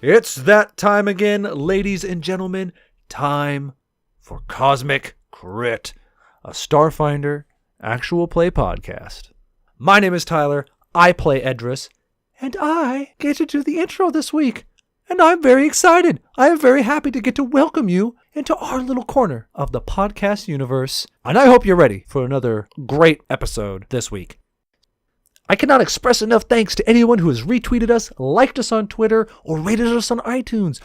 It's that time again, ladies and gentlemen. Time for Cosmic Crit, a Starfinder actual play podcast. My name is Tyler. I play Edris, and I get to do the intro this week. And I'm very excited. I am very happy to get to welcome you into our little corner of the podcast universe. And I hope you're ready for another great episode this week. I cannot express enough thanks to anyone who has retweeted us, liked us on Twitter, or rated us on iTunes.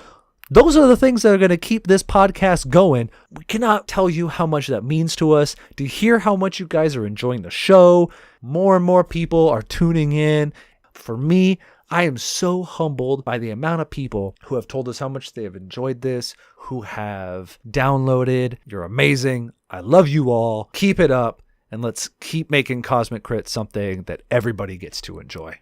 Those are the things that are going to keep this podcast going. We cannot tell you how much that means to us. To hear how much you guys are enjoying the show, more and more people are tuning in. For me, I am so humbled by the amount of people who have told us how much they have enjoyed this, who have downloaded. You're amazing. I love you all. Keep it up. And let's keep making Cosmic Crit something that everybody gets to enjoy.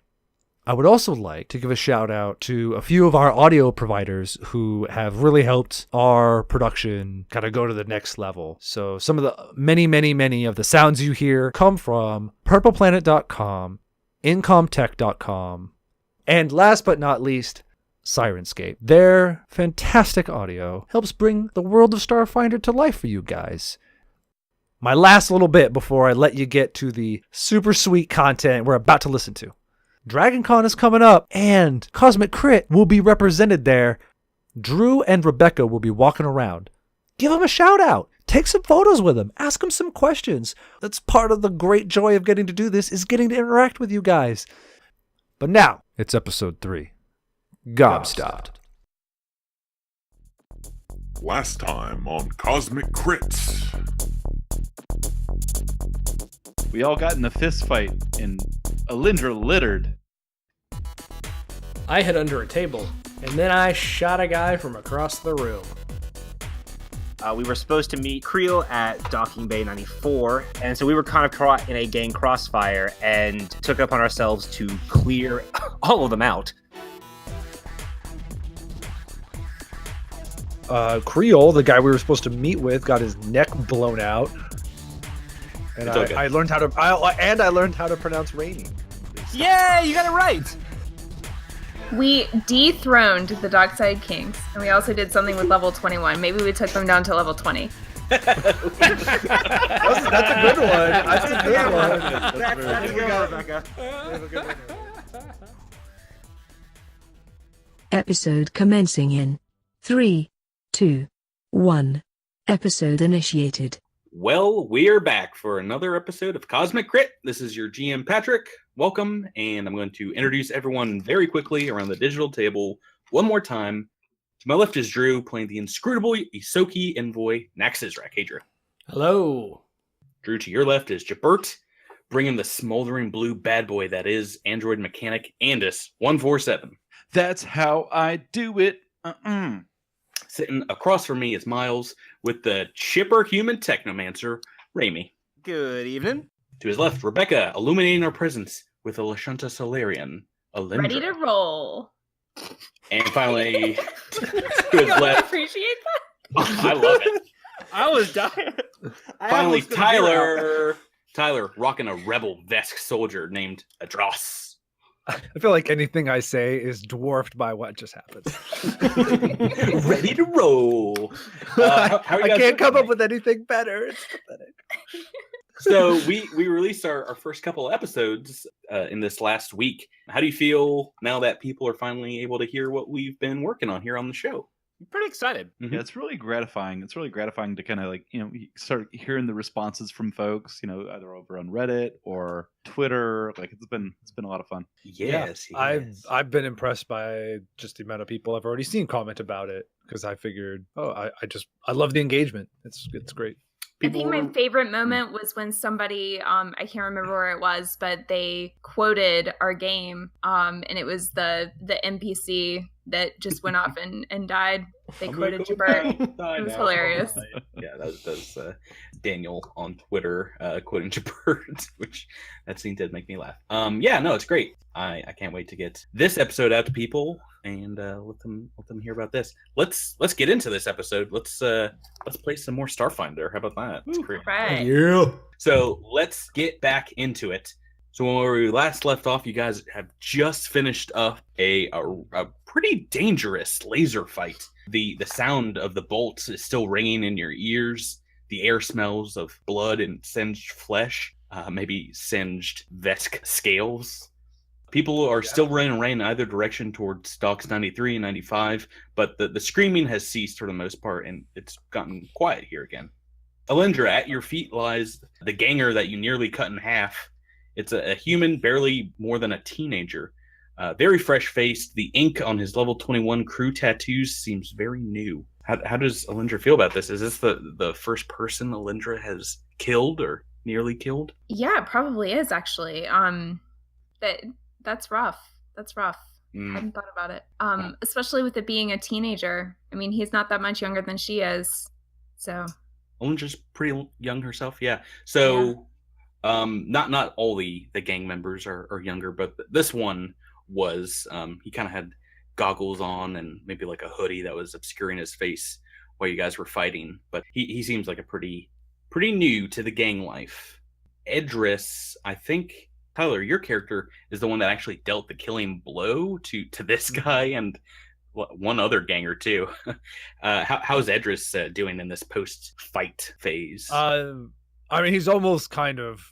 I would also like to give a shout out to a few of our audio providers who have really helped our production kind of go to the next level. So some of the many of the sounds you hear come from purpleplanet.com, incomtech.com, and last but not least, Sirenscape. Their fantastic audio helps bring the world of Starfinder to life for you guys. My last little bit before I let you get to the super sweet content we're about to listen to. DragonCon is coming up, and Cosmic Crit will be represented there. Drew and Rebecca will be walking around. Give them a shout out. Take some photos with them. Ask them some questions. That's part of the great joy of getting to do this, is getting to interact with you guys. But now, it's episode 3. Gobstopped. Last time on Cosmic Crits. We all got in a fist fight, and Alindra littered. I hid under a table, and then I shot a guy from across the room. We were supposed to meet Creel at Docking Bay 94, and so we were kind of caught in a gang crossfire and took it upon ourselves to clear all of them out. Creole, the guy we were supposed to meet with, got his neck blown out. And I learned how to pronounce Rainy. Yeah, you got it right. We dethroned the Dockside Kings, and we also did something with level 21. Maybe we took them down to level 20. That's a good one. That's a good one. That's a good one, Rebecca. Episode commencing in 3, 2, 1. Episode initiated. Well, we're back for another episode of Cosmic Crit. This is your GM, Patrick. Welcome, and I'm going to introduce everyone very quickly around the digital table one more time. To my left is Drew, playing the inscrutable Ysoki envoy, Gnak Sizrack. Hey, Drew. Hello. Drew, to your left is Jabert, bringing the smoldering blue bad boy that is android mechanic Andis 147. That's how I do it. Sitting across from me is Miles, with the chipper human technomancer, Raimi. Good evening. To his left, Rebecca, illuminating our presence with a Lashunta Solarian, Alindra. Ready to roll. And finally, to his left. Appreciate that? I love it. I was dying. Finally, Tyler, rocking a rebel Vesk soldier named Adros. I feel like anything I say is dwarfed by what just happened. Ready to roll. How are you guys I can't come doing? up with anything better. It's pathetic. So we released our first couple of episodes in this last week. How do you feel now that people are finally able to hear what we've been working on here on the show? I'm pretty excited. Yeah, it's really gratifying. It's really gratifying to kind of start hearing the responses from folks, either over on Reddit or Twitter. Like it's been a lot of fun. Yes. I've been impressed by just the amount of people I've already seen comment about it, because I figured, I love the engagement. It's great. I think my favorite moment was when somebody, I can't remember where it was, but they quoted our game, and it was the NPC that just went off and died. They quoted Jabert. It was hilarious. Yeah, that was Daniel on Twitter quoting Jabert, which that scene did make me laugh. It's great. I can't wait to get this episode out to people and let them hear about this. Let's get into this episode. Let's play some more Starfinder. How about that? That's great. Right. Yeah. So let's get back into it. So when we last left off, you guys have just finished up a pretty dangerous laser fight. The sound of the bolts is still ringing in your ears. The air smells of blood and singed flesh, maybe singed Vesk scales. People are still running away in either direction towards docks 93 and 95, but the screaming has ceased for the most part, and it's gotten quiet here again. Alindra, at your feet lies the ganger that you nearly cut in half. It's a human, barely more than a teenager. Very fresh-faced. The ink on his level 21 crew tattoos seems very new. How does Alindra feel about this? Is this the first person Alindra has killed or nearly killed? Yeah, it probably is, actually. That's rough. That's rough. I hadn't thought about it. Especially with it being a teenager. I mean, he's not that much younger than she is. So Alindra's pretty young herself, yeah. So, not all the gang members are younger, but this one was. He kind of had goggles on and maybe like a hoodie that was obscuring his face while you guys were fighting. But he seems like a pretty new to the gang life. Edris, I think. Tyler, your character is the one that actually dealt the killing blow to this guy and one other ganger too. How's Edris doing in this post-fight phase? I mean, he's almost kind of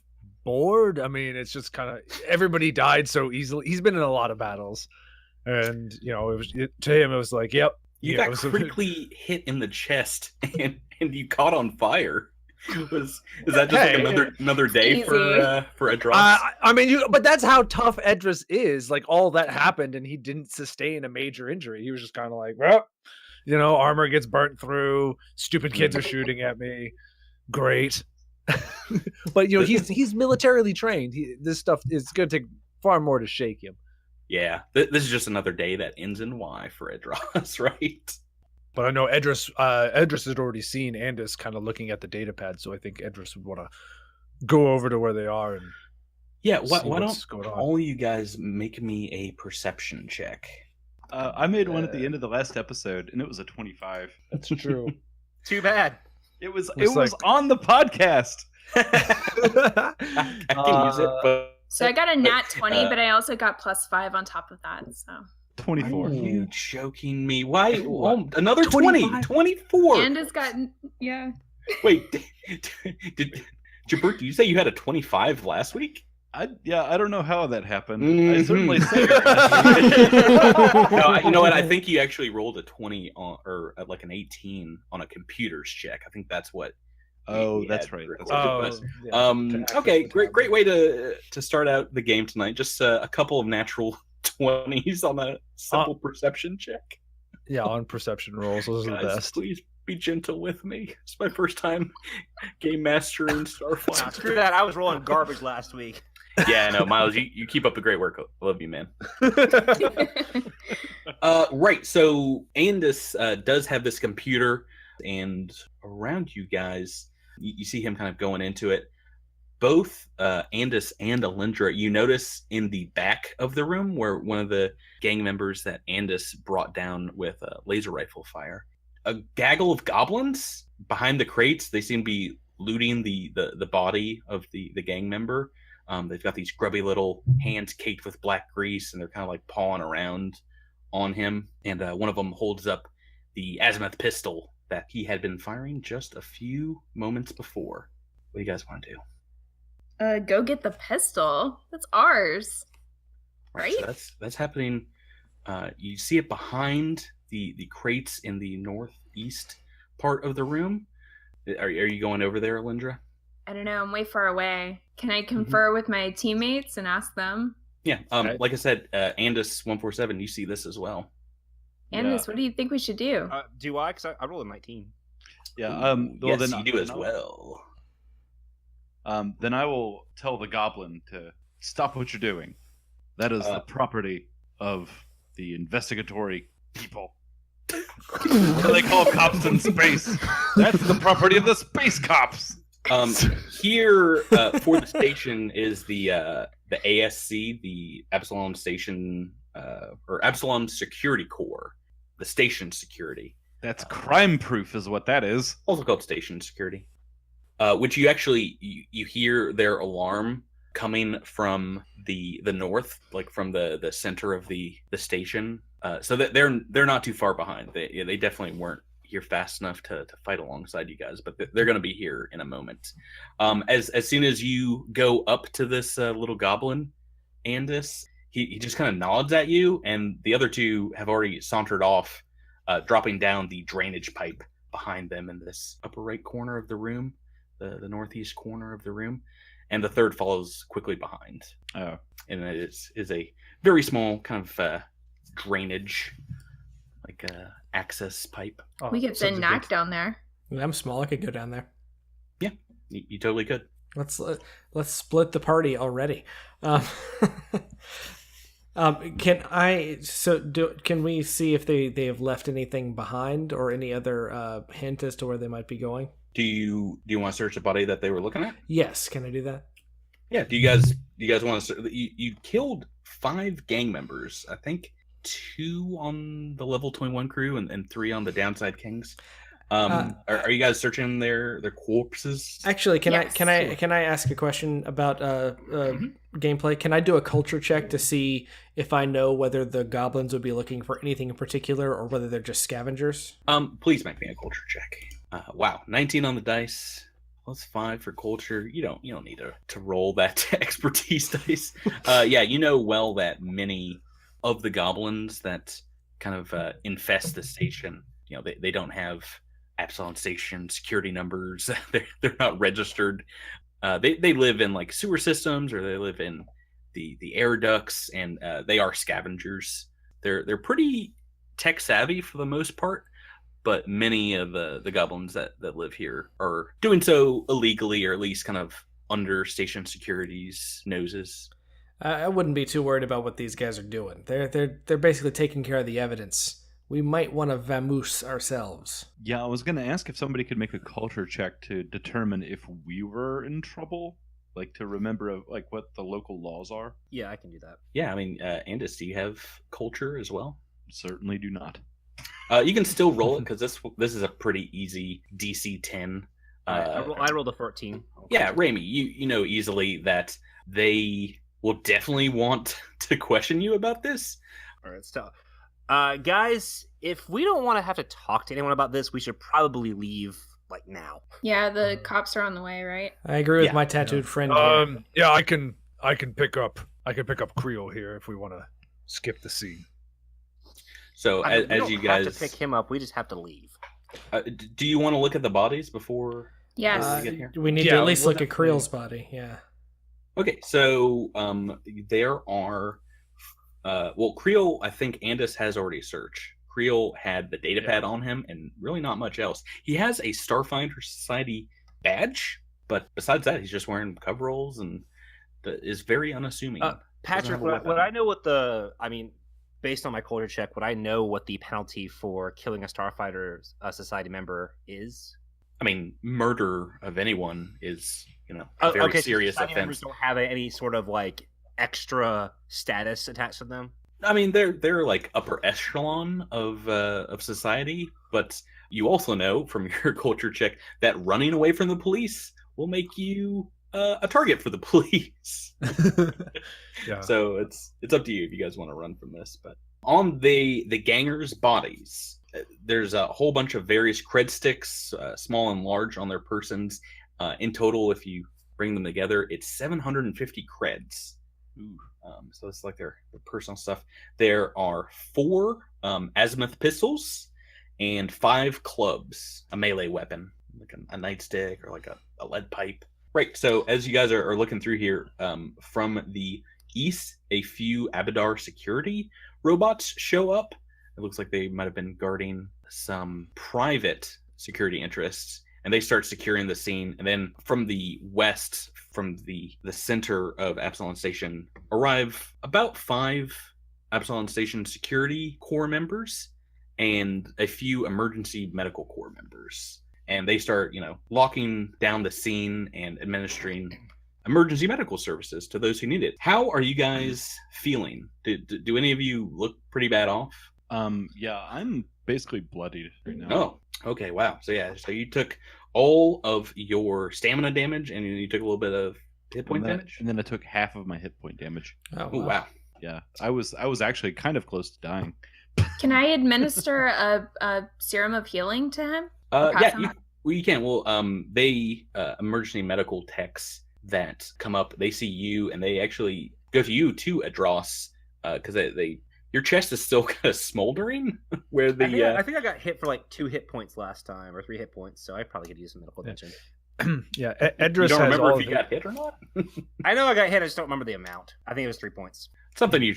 bored. I mean, it's just kind of everybody died so easily. He's been in a lot of battles, and to him it was like, yep. You got critically hit in the chest, and you caught on fire. Is that just like another day for Edris? I mean, but that's how tough Edris is. Like, all that happened, and he didn't sustain a major injury. He was just kind of like, well, armor gets burnt through. Stupid kids are shooting at me. Great, but he's militarily trained. This stuff is going to take far more to shake him. Yeah, this is just another day that ends in Y for Edris, right? But I know Edris had already seen Andis kind of looking at the data pad, so I think Edris would want to go over to where they are and why don't all you guys make me a perception check? I made one at the end of the last episode, and it was a 25. That's true. Too bad. It was on the podcast. I can use it, but So I got a nat 20, but I also got +5 on top of that. So 24. Are you joking me? Why? Another 20. 24. And has gotten, yeah. Wait, did Jabert, did you say you had a 25 last week? I don't know how that happened. I certainly said it. No, you know what? I think you actually rolled a 20 or like an 18 on a computer's check. I think that's what. Oh, that's right. Okay, great way to start out the game tonight. Just a couple of natural 20s on a simple perception check. Yeah, on perception rolls, those are the best. Please be gentle with me. It's my first time game mastering Starfinder. Screw that! I was rolling garbage last week. Yeah, no, Miles, you keep up the great work. I love you, man. Right, so Andis does have this computer, and around you guys, you see him kind of going into it. Both Andis and Alindra, you notice in the back of the room where one of the gang members that Andis brought down with a laser rifle fire, a gaggle of goblins behind the crates. They seem to be looting the body of the gang member. They've got these grubby little hands caked with black grease, and they're kind of like pawing around on him. And one of them holds up the azimuth pistol that he had been firing just a few moments before. What do you guys want to do? Go get the pistol. That's ours, right? So that's happening. You see it behind the crates in the northeast part of the room. Are you going over there, Alindra? I don't know. I'm way far away. Can I confer with my teammates and ask them? Yeah. Like I said, Andis 147. You see this as well. Andis, what do you think we should do? Do I? Because I roll a 19. Yeah. Yes, then you do as well. Then I will tell the goblin to stop what you're doing. That is the property of the investigatory people. What they call cops in space. That's the property of the space cops. Here for the station is the ASC, the Absalom Station, or Absalom Security Corps, the station security. That's crime proof, is what that is. Also called station security. Which you actually you hear their alarm coming from the north, like from the center of the station. So that they're not too far behind. They definitely weren't here fast enough to fight alongside you guys, but they're going to be here in a moment. As soon as you go up to this little goblin, Andis, he just kind of nods at you, and the other two have already sauntered off, dropping down the drainage pipe behind them in this upper right corner of the room, the northeast corner of the room, and the third follows quickly behind. Oh, and it is a very small kind of drainage, like access pipe. Oh, We could so send Gnak down there. I'm small. I could go down there. Yeah, you totally could. Let's split the party already. Can we see if they have left anything behind or any other hint as to where they might be going? Do you want to search the body that they were looking at? Yes. Can I do that? Yeah. Do you guys want to? You killed 5 gang members. I think 2 on the level 21 crew and 3 on the downside kings. Are you guys searching their corpses? Actually, can Yes. I ask a question about gameplay? Can I do a culture check to see if I know whether the goblins would be looking for anything in particular or whether they're just scavengers? Please make me a culture check. Wow, 19 on the dice. Plus 5 for culture. You don't need to roll that expertise dice. Yeah, you know well that many of the goblins that kind of infest the station, they don't have Absalom Station security numbers. They're not registered. They live in like sewer systems, or they live in the air ducts, and they are scavengers. They're pretty tech savvy for the most part, but many of the goblins that live here are doing so illegally, or at least kind of under station security's noses. I wouldn't be too worried about what these guys are doing. They're basically taking care of the evidence. We might want to vamoose ourselves. yeah. I was gonna ask if somebody could make a culture check to determine if we were in trouble, like to remember like what the local laws are. Yeah, I can do that. Yeah, I mean, Andis, do you have culture as well? Certainly do not. You can still roll it because this is a pretty easy DC 10. I rolled a 14. Yeah, Raimi, you know easily that they will definitely want to question you about this. All right, so, guys, if we don't want to have to talk to anyone about this, we should probably leave like now. Yeah, the cops are on the way, right? I agree with Yeah. my tattooed friend here. Yeah, I can pick up Creel here if we want to skip the scene. So I mean, we as don't you guys, have to pick him up, we just have to leave. do you want to look at the bodies before? Yes. get here? We need to Yeah, at least we'll look at Creel's body. Yeah. Okay, so there are, Creel, I think Andis has already searched. Creel had the datapad on him and really not much else. He has a Starfinder Society badge, but besides that, he's just wearing coveralls and is very unassuming. Patrick, have a would weapon. I know based on my culture check, would I know what the penalty for killing a Starfinder Society member is? I mean, murder of anyone is, a very so serious society members offense. don't have any sort of like extra status attached to them. I mean, they're like upper echelon of society, but you also know from your culture check that running away from the police will make you a target for the police. Yeah. So it's up to you if you guys want to run from this. But on the gangers' bodies, there's a whole bunch of various cred sticks, small and large, on their persons. In total, if you bring them together, it's 750 creds. Ooh. So it's like their personal stuff. There are 4 azimuth pistols and 5 clubs, a melee weapon, like a nightstick or like a lead pipe. Right. So as you guys are looking through here, from the east, a few Abadar security robots show up. It looks like they might have been guarding some private security interests, and they start securing the scene. And then from the west, from the center of Absalom Station, arrive about 5 Absalom Station security corps members and a few emergency medical corps members. And they start, locking down the scene and administering emergency medical services to those who need it. How are you guys feeling? Do any of you look pretty bad off? Yeah, I'm basically bloodied right now. Oh, okay, wow. So you took all of your stamina damage, and you took a little bit of hit point and then, damage. and then I took half of my hit point damage. Oh wow. Yeah, I was actually kind of close to dying. Can I administer a serum of healing to him? Yeah, you can. Well, they emergency medical techs that come up, they see you, and they actually go to you too, Adros, because your chest is still kind of smoldering. Where the I think I got hit for like 2 hit points last time, or 3 hit points, so I probably could use some medical attention. Yeah, you Edris don't has remember all if you got hit or not. I know I got hit, I just don't remember the amount. I think it was 3 points. Something you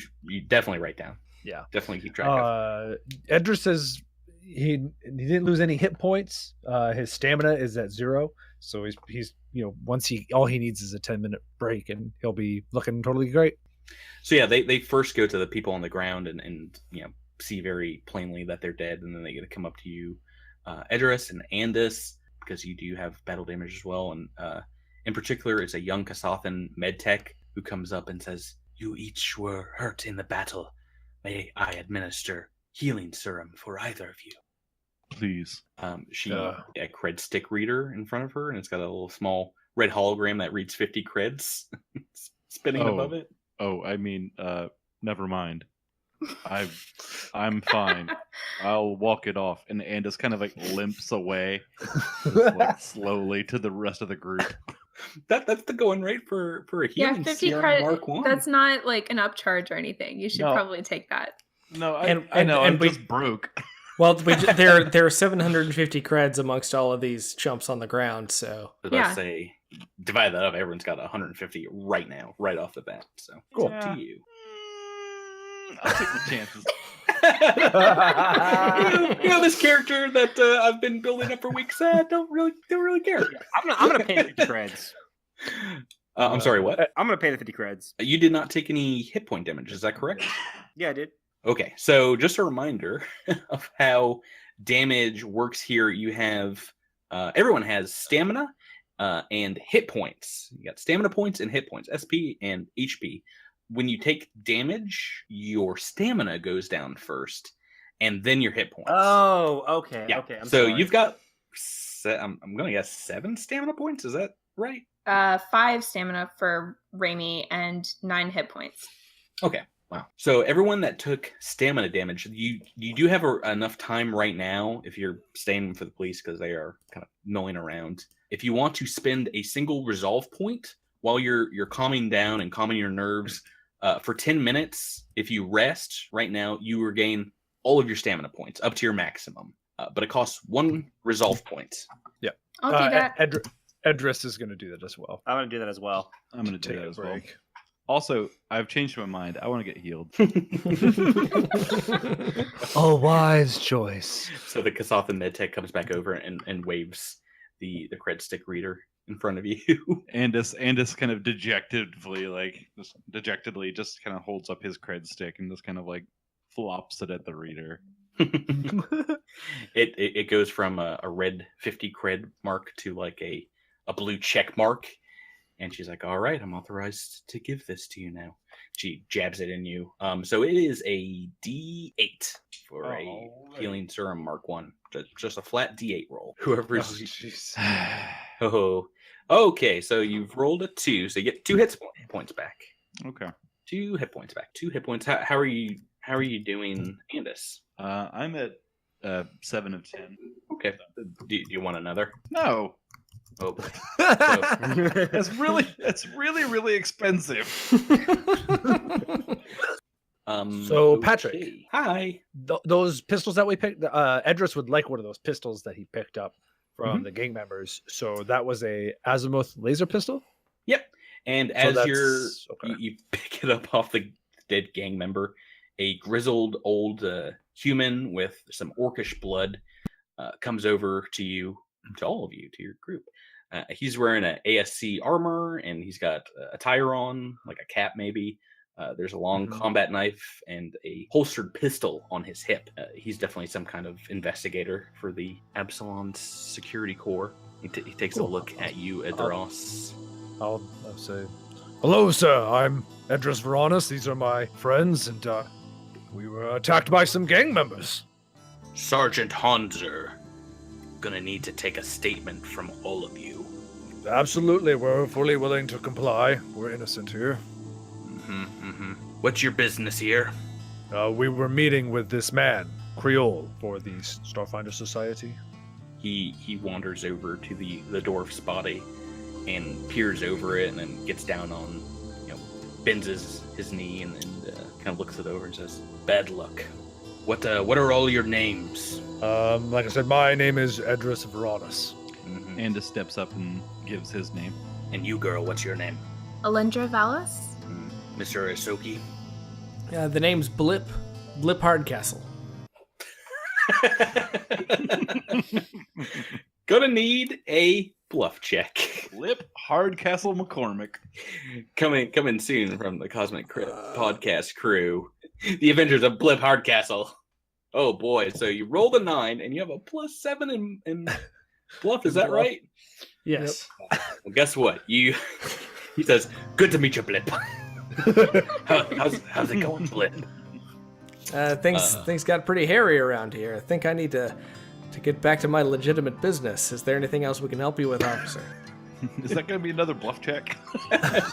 definitely write down. Yeah, definitely keep track of. Edris says he didn't lose any hit points. His stamina is at 0, so he's once all he needs is a 10-minute break, and he'll be looking totally great. So yeah, they first go to the people on the ground and see very plainly that they're dead, and then they get to come up to you, Edris and Andis, because you do have battle damage as well, and in particular is a young Kasathan medtech who comes up and says, "You each were hurt in the battle. May I administer healing serum for either of you?" Please. She a cred stick reader in front of her, and it's got a little small red hologram that reads 50 creds spinning above it. Oh, I mean, never mind. I'm fine. I'll walk it off, and Andis kind of like limps away, just, like, slowly to the rest of the group. That's the going rate for a healing 50 serum credit. Mark 1. That's not like an upcharge or anything. You should No. probably take that. No, And- I know. and I'm we- just broke. Well, there are 750 creds amongst all of these chumps on the ground, so I was about to say, divide that up. Everyone's got 150 right now, right off the bat. So Cool. It's up to you. I'll take the chances. This character that I've been building up for weeks. Don't really care. I'm gonna pay 50 creds. I'm sorry. What? I'm gonna pay the 50 creds. You did not take any hit point damage. Is that correct? Yeah, I did. Okay, so just a reminder of how damage works here. You have everyone has stamina and hit points. You got stamina points and hit points, SP and HP. When you take damage, your stamina goes down first, and then your hit points. Oh, okay. Yeah. Okay. I'm so sorry. you've got, I'm going to guess 7 stamina points. Is that right? 5 stamina for Raimi and 9 hit points. Okay. Wow. So everyone that took stamina damage, you do have enough time right now if you're staying for the police because they are kind of milling around. If you want to spend a single resolve point while you're calming down and calming your nerves for 10 minutes, if you rest right now, you regain all of your stamina points up to your maximum. But it costs 1 resolve point. I'll do that. Edris is going to do that as well. I'm gonna do that as well. I'm going to do Take that a as well. break. Also, I've changed my mind. I want to get healed. A wise choice. So the Kasathan medtech comes back over and waves the cred stick reader in front of you. Andis kind of dejectedly just kind of holds up his cred stick and just kind of like flops it at the reader. It goes from a red 50 cred mark to like a blue check mark. And she's like, "All right, I'm authorized to give this to you now." She jabs it in you. So it is a D8 for a healing serum Mark 1. Just a flat D8 roll. Whoever's... Oh, okay, so you've rolled a 2, so you get 2 hit points back. Okay. 2 hit points back. 2 hit points. How are you doing, Andis? I'm at 7 of 10. Okay. Do you want another? No. Oh boy. That's really expensive. So, Patrick. Okay. Hi. Those pistols that we picked, Edris would like one of those pistols that he picked up from the gang members. So that was a azimuth laser pistol? Yep. And So as that's- okay. you pick it up off the dead gang member, a grizzled old human with some orcish blood comes over to you, to all of you, to your group. He's wearing an ASC armor, and he's got a tire on, like a cap maybe. There's a long combat knife and a holstered pistol on his hip. He's definitely some kind of investigator for the Absalom Security Corps. He takes a look at you, Edros. I'll say, "Hello, sir. I'm Edris Veronis. These are my friends, and we were attacked by some gang members." Sergeant Hanser, gonna need to take a statement from all of you. Absolutely, we're fully willing to comply. We're innocent here. What's your business here? We were meeting with this man, Creole, for the Starfinder Society. He wanders over to the dwarf's body and peers over it, and then gets down on, bends his knee and kind of looks it over and says, "Bad luck. What are all your names?" Like I said, my name is Edris Veronis. Andis steps up and gives his name. And you, girl, what's your name? Alindra Valis? Mr. Ysoki? The name's Blip Hardcastle. Gonna need a bluff check. Lip Hardcastle McCormick. Coming soon from the Cosmic Crit podcast crew. The Avengers of Blip Hardcastle. Oh boy, so you rolled a 9 and you have a +7 in bluff, is that right? Yes. Well, guess what? He says, "Good to meet you, Blip." How's it going, Blip? Things got pretty hairy around here. I think I need to get back to my legitimate business. Is there anything else we can help you with, officer? Is that going to be another bluff check?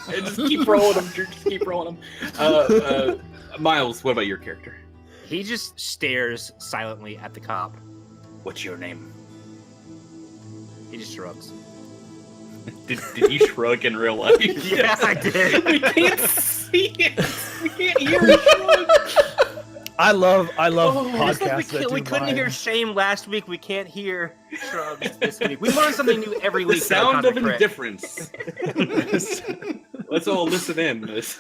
Just keep rolling them. Just keep rolling them. Miles, what about your character? He just stares silently at the cop. What's your name? He just shrugs. Did you shrug in real life? Yeah, I did. We can't see it. We can't hear it shrug. I love podcasts that we do couldn't mine. hear shame last week. We can't hear shrugs this week. We learn something new every The week. sound of Cosmic Crit. indifference. Let's all listen in as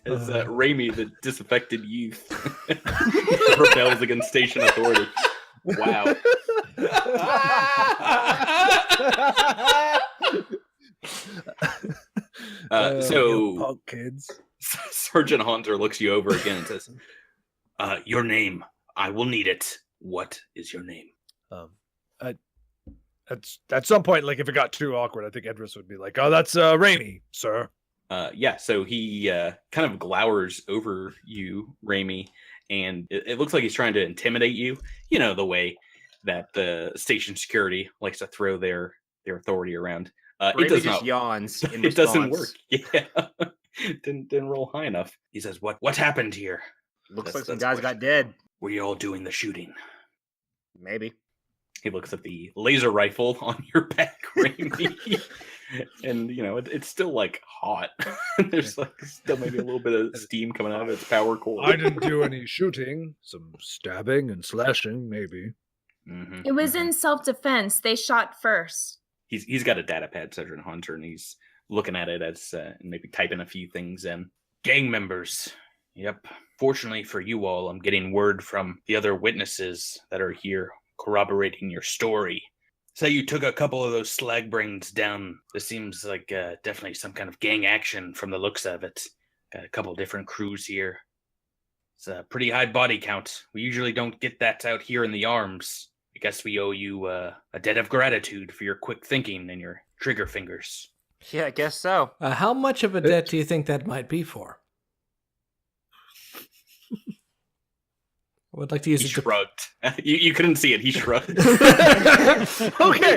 Raimi, the disaffected youth, rebels against station authority. Wow. You punk kids. Sergeant Haunter looks you over again and says, "Your name. I will need it. What is your name?" At some point, like if it got too awkward, I think Edris would be like, "Oh, that's Raimi, sir." Yeah, so he kind of glowers over you, Raimi, and it looks like he's trying to intimidate you. You know, the way that the station security likes to throw their authority around. It Raimi does just not. yawns. In It doesn't response. work. Yeah, didn't roll high enough. He says, "What happened here? Looks That's- like some that's the guys question. got dead. Were you all doing the shooting?" Maybe. He looks at the laser rifle on your back, Raimi, and it's still like hot. There's like still maybe a little bit of steam coming out of its power core. I didn't do any shooting. Some stabbing and slashing, maybe. Mhm, It was mhm. in self-defense. They shot first. He's got a data pad, Sergeant Hunter, and he's looking at it as and maybe typing a few things in. Gang members. Yep. Fortunately for you all, I'm getting word from the other witnesses that are here corroborating your story. Say you took a couple of those slag brains down. This seems like definitely some kind of gang action from the looks of it. Got a couple different crews here. It's a pretty high body count. We usually don't get that out here in the arms. I guess we owe you a debt of gratitude for your quick thinking and your trigger fingers. Yeah, I guess so. How much of a debt do you think that might be for? I would like to use He it to... shrugged. You couldn't see it. He shrugged. We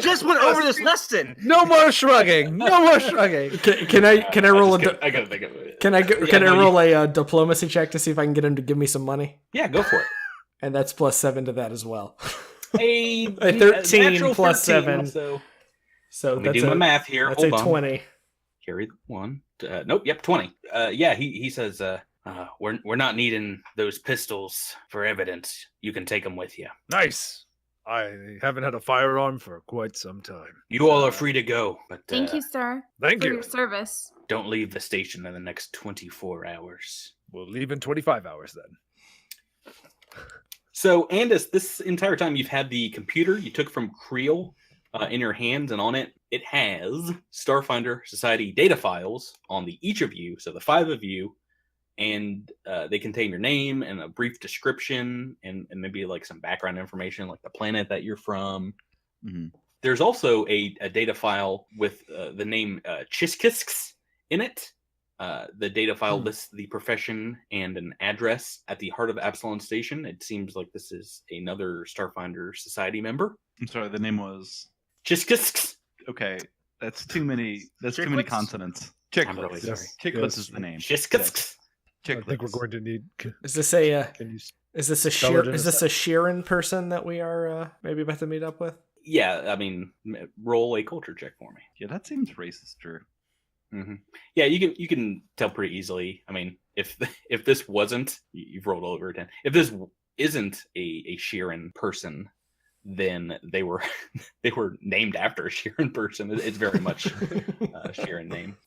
just went over this lesson. No more shrugging. No more shrugging. Can I roll a I gotta think of it. can I no, roll a diplomacy check to see if I can get him to give me some money? Yeah, go for it. And that's +7 to that as well. A 13 natural plus 13, 7. So So let me that's do my math here. That's Hold a on. 20. Carry the one. Nope. Yep. 20. Yeah. He says. We're not needing those pistols for evidence. You can take them with you. Nice. I haven't had a firearm for quite some time. You all are free to go, but Thank you, sir, Thank for you. your service. don't leave the station in the next 24 hours. We'll leave in 25 hours then. So, Andis, this entire time you've had the computer you took from Creel in your hands, and on it, it has Starfinder Society data files on each of you, so the 5 of you, and they contain your name and a brief description and maybe like some background information, like the planet that you're from. Mm-hmm. There's also a data file with the name Chiskisks in it. The data file lists the profession and an address at the heart of Absalom Station. It seems like this is another Starfinder Society member. I'm sorry, the name was... Chiskisks. Okay. That's too many. That's too Chicklets? many consonants. I'm really Chicklets. sorry. Chicklets Yes. is the name. Shiskets. I think we're Chicklets. going to need. Is this a Can you? is this a Spell it in is a this a Sheeran person that we are maybe about to meet up with? Yeah, I mean, roll a culture check for me. Yeah, that seems racist, Drew. Yeah, you can tell pretty easily. I mean, if this wasn't, you've rolled over 10. If this isn't a Sheeran person, then they were named after a Sheeran person. It's very much a Sheeran name.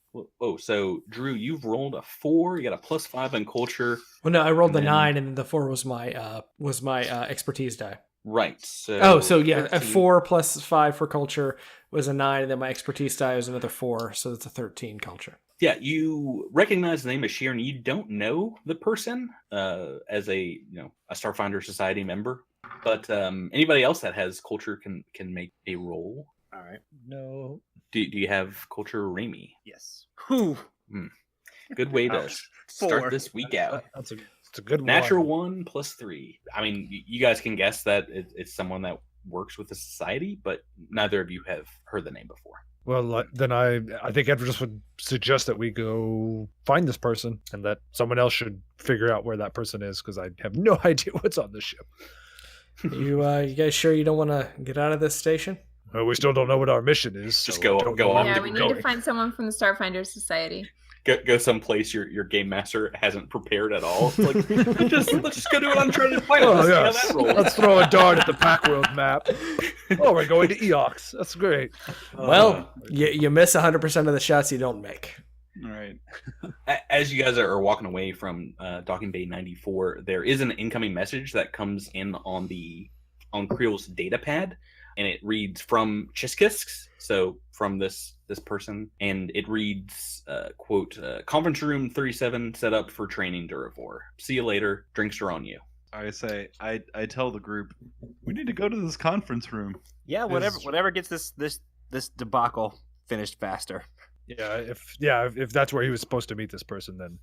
Oh, so Drew, you've rolled a 4. You got a +5 in culture. Well, no, I rolled And the then- 9, and then the 4 was my expertise die. Right. So So yeah, a 13. 4 plus 5 for culture was a 9, and then my expertise die was another 4, so that's a 13 culture. Yeah, you recognize the name of Sheeran. You don't know the person as a Starfinder Society member, but anybody else that has culture can make a roll. All right. No. Do you have culture, Rami? Yes. Whew. Good way to Ouch. start 4. this week out. It's a good Natural one. 1 +3. I mean, you guys can guess that it's someone that works with the society, but neither of you have heard the name before. Well, then I think Edward just would suggest that we go find this person, and that someone else should figure out where that person is, because I have no idea what's on this ship. You guys sure you don't want to get out of this station? We still don't know what our mission is. Just so go- I don't go know off where Yeah, to we we're need to going. find someone from the Starfinder Society. Go someplace your game master hasn't prepared at all. It's like let's just go do what I'm trying to plan. Oh, Let's see how yes. that rolls. Let's throw a dart at the Packworld map. Oh, we're going to Eox. That's great. Well, you miss 100% of the shots you don't make. All right. As you guys are walking away from Docking Bay 94, there is an incoming message that comes in on Creel's data pad, and it reads from Chiskisks, so from this person, and it reads, quote, conference room 37 set up for training Durivore. See you later. Drinks are on you. I say, I tell the group, we need to go to this conference room. Yeah, whatever gets this debacle finished faster. If that's where he was supposed to meet this person, then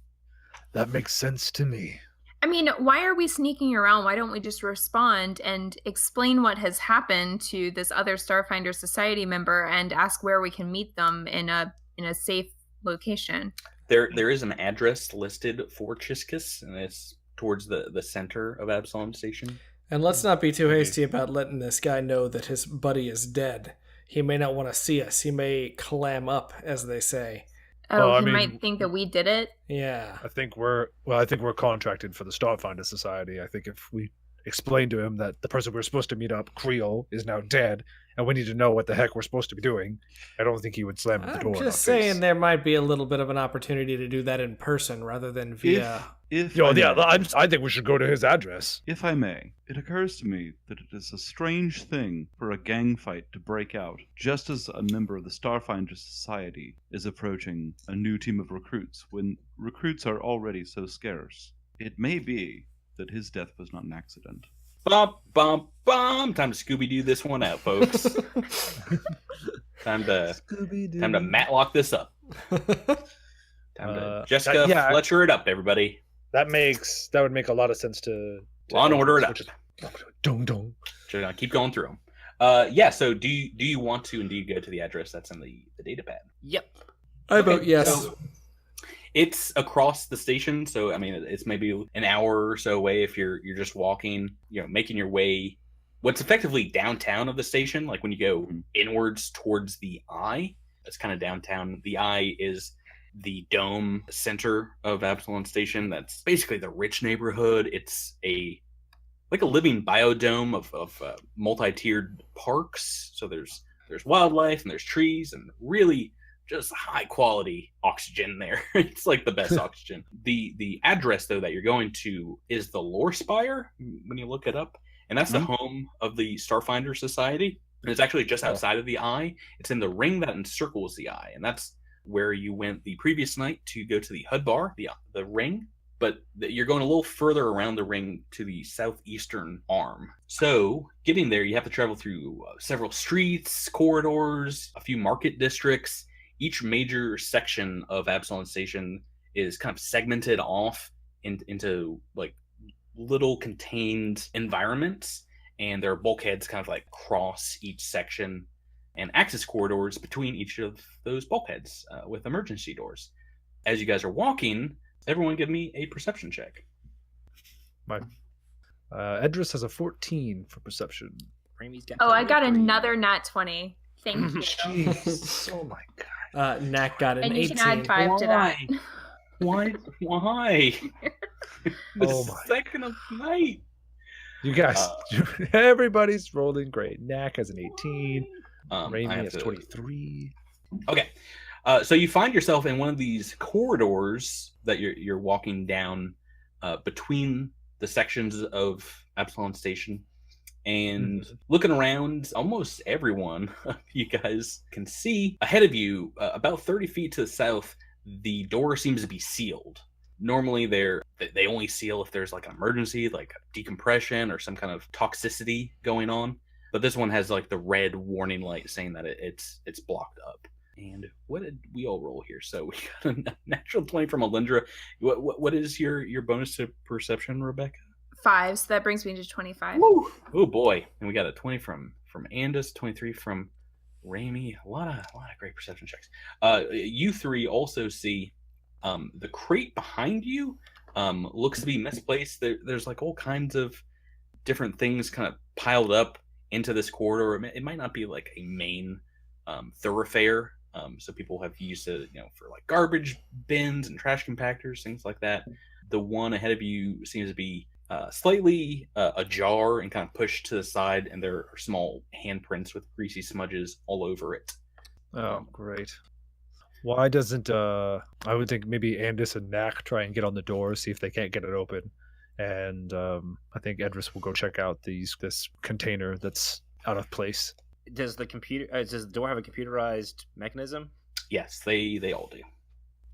that makes sense to me. I mean, why are we sneaking around? Why don't we just respond and explain what has happened to this other Starfinder Society member and ask where we can meet them in a safe location? There is an address listed for Chiskis, and it's towards the center of Absalom Station. And let's not be too hasty about letting this guy know that his buddy is dead. He may not want to see us. He may clam up, as they say. Oh, Well, I he mean- might think that we did it. Yeah. I think we're contracted for the Starfinder Society. I think if we explain to him that the person we're supposed to meet up, Creel, is now dead, and we need to know what the heck we're supposed to be doing, I don't think he would slam the door. I'm in our just saying face. there might be a little bit of an opportunity to do that in person rather than via... I think we should go to his address. If I may, it occurs to me that it is a strange thing for a gang fight to break out just as a member of the Starfinder Society is approaching a new team of recruits, when recruits are already so scarce. It may be that his death was not an accident. Bum, bum, bum. Time to Scooby-Doo this one out, folks. Time to Matlock this up. Time to Jessica Fletcher it up, everybody. That would make a lot of sense to Law and Order it up. Dong dong. Should keep going through them. So do you want to indeed go to the address that's in the data pad? Yep. I vote yes. So it's across the station, so I mean it's maybe an hour or so away if you're just walking, making your way what's effectively downtown of the station, like when you go inwards towards the eye. That's kind of downtown. The eye is the dome center of Absalom Station. That's basically the rich neighborhood. It's like a living biodome of multi-tiered parks. So there's wildlife and there's trees and really just high quality oxygen there. It's like the best oxygen. The address though that you're going to is the Lorespire when you look it up, and that's the home of the Starfinder Society. And it's actually just outside of the eye. It's in the ring that encircles the eye, and that's where you went the previous night to go to the HUD bar, the ring. But you're going a little further around the ring to the southeastern arm. So getting there, you have to travel through several streets, corridors, a few market districts. Each major section of Absalom Station is kind of segmented off into like little contained environments, and there are bulkheads kind of like cross each section. and access corridors between each of those bulkheads with emergency doors. As you guys are walking, everyone give me a perception check. Edris has a 14 for perception. Ramey's got Oh, I got 33. another nat 20. Thank you. Jeez. Oh my god. Knack got an And you 18. can add 5 to that. Why? The Oh my. second of night. You guys, everybody's rolling great. Knack has an 18. I Raimi have has to- 23. Okay. So you find yourself in one of these corridors that you're walking down between the sections of Absalom Station, and looking around, almost everyone you guys can see ahead of you, about 30 feet to the south, the door seems to be sealed. Normally they only seal if there's like an emergency, like decompression or some kind of toxicity going on. But this one has like the red warning light saying that it's blocked up. And what did we all roll here? So we got a natural 20 from Alindra. What is your bonus to perception, Rebecca? 5, so that brings me to 25. Woo! Oh boy! And we got a 20 from Andis, 23 from Raimi. A lot of great perception checks. You three also see the crate behind you looks to be misplaced. There's like all kinds of different things kind of piled up into this corridor. It might not be like a main thoroughfare. So people have used it, for like garbage bins and trash compactors, things like that. The one ahead of you seems to be slightly ajar and kind of pushed to the side, and there are small handprints with greasy smudges all over it. Oh, great. Why doesn't I would think maybe Andis and Knack try and get on the door, see if they can't get it open. And I think Edris will go check out this container that's out of place. Does the door have a computerized mechanism? Yes, they all do.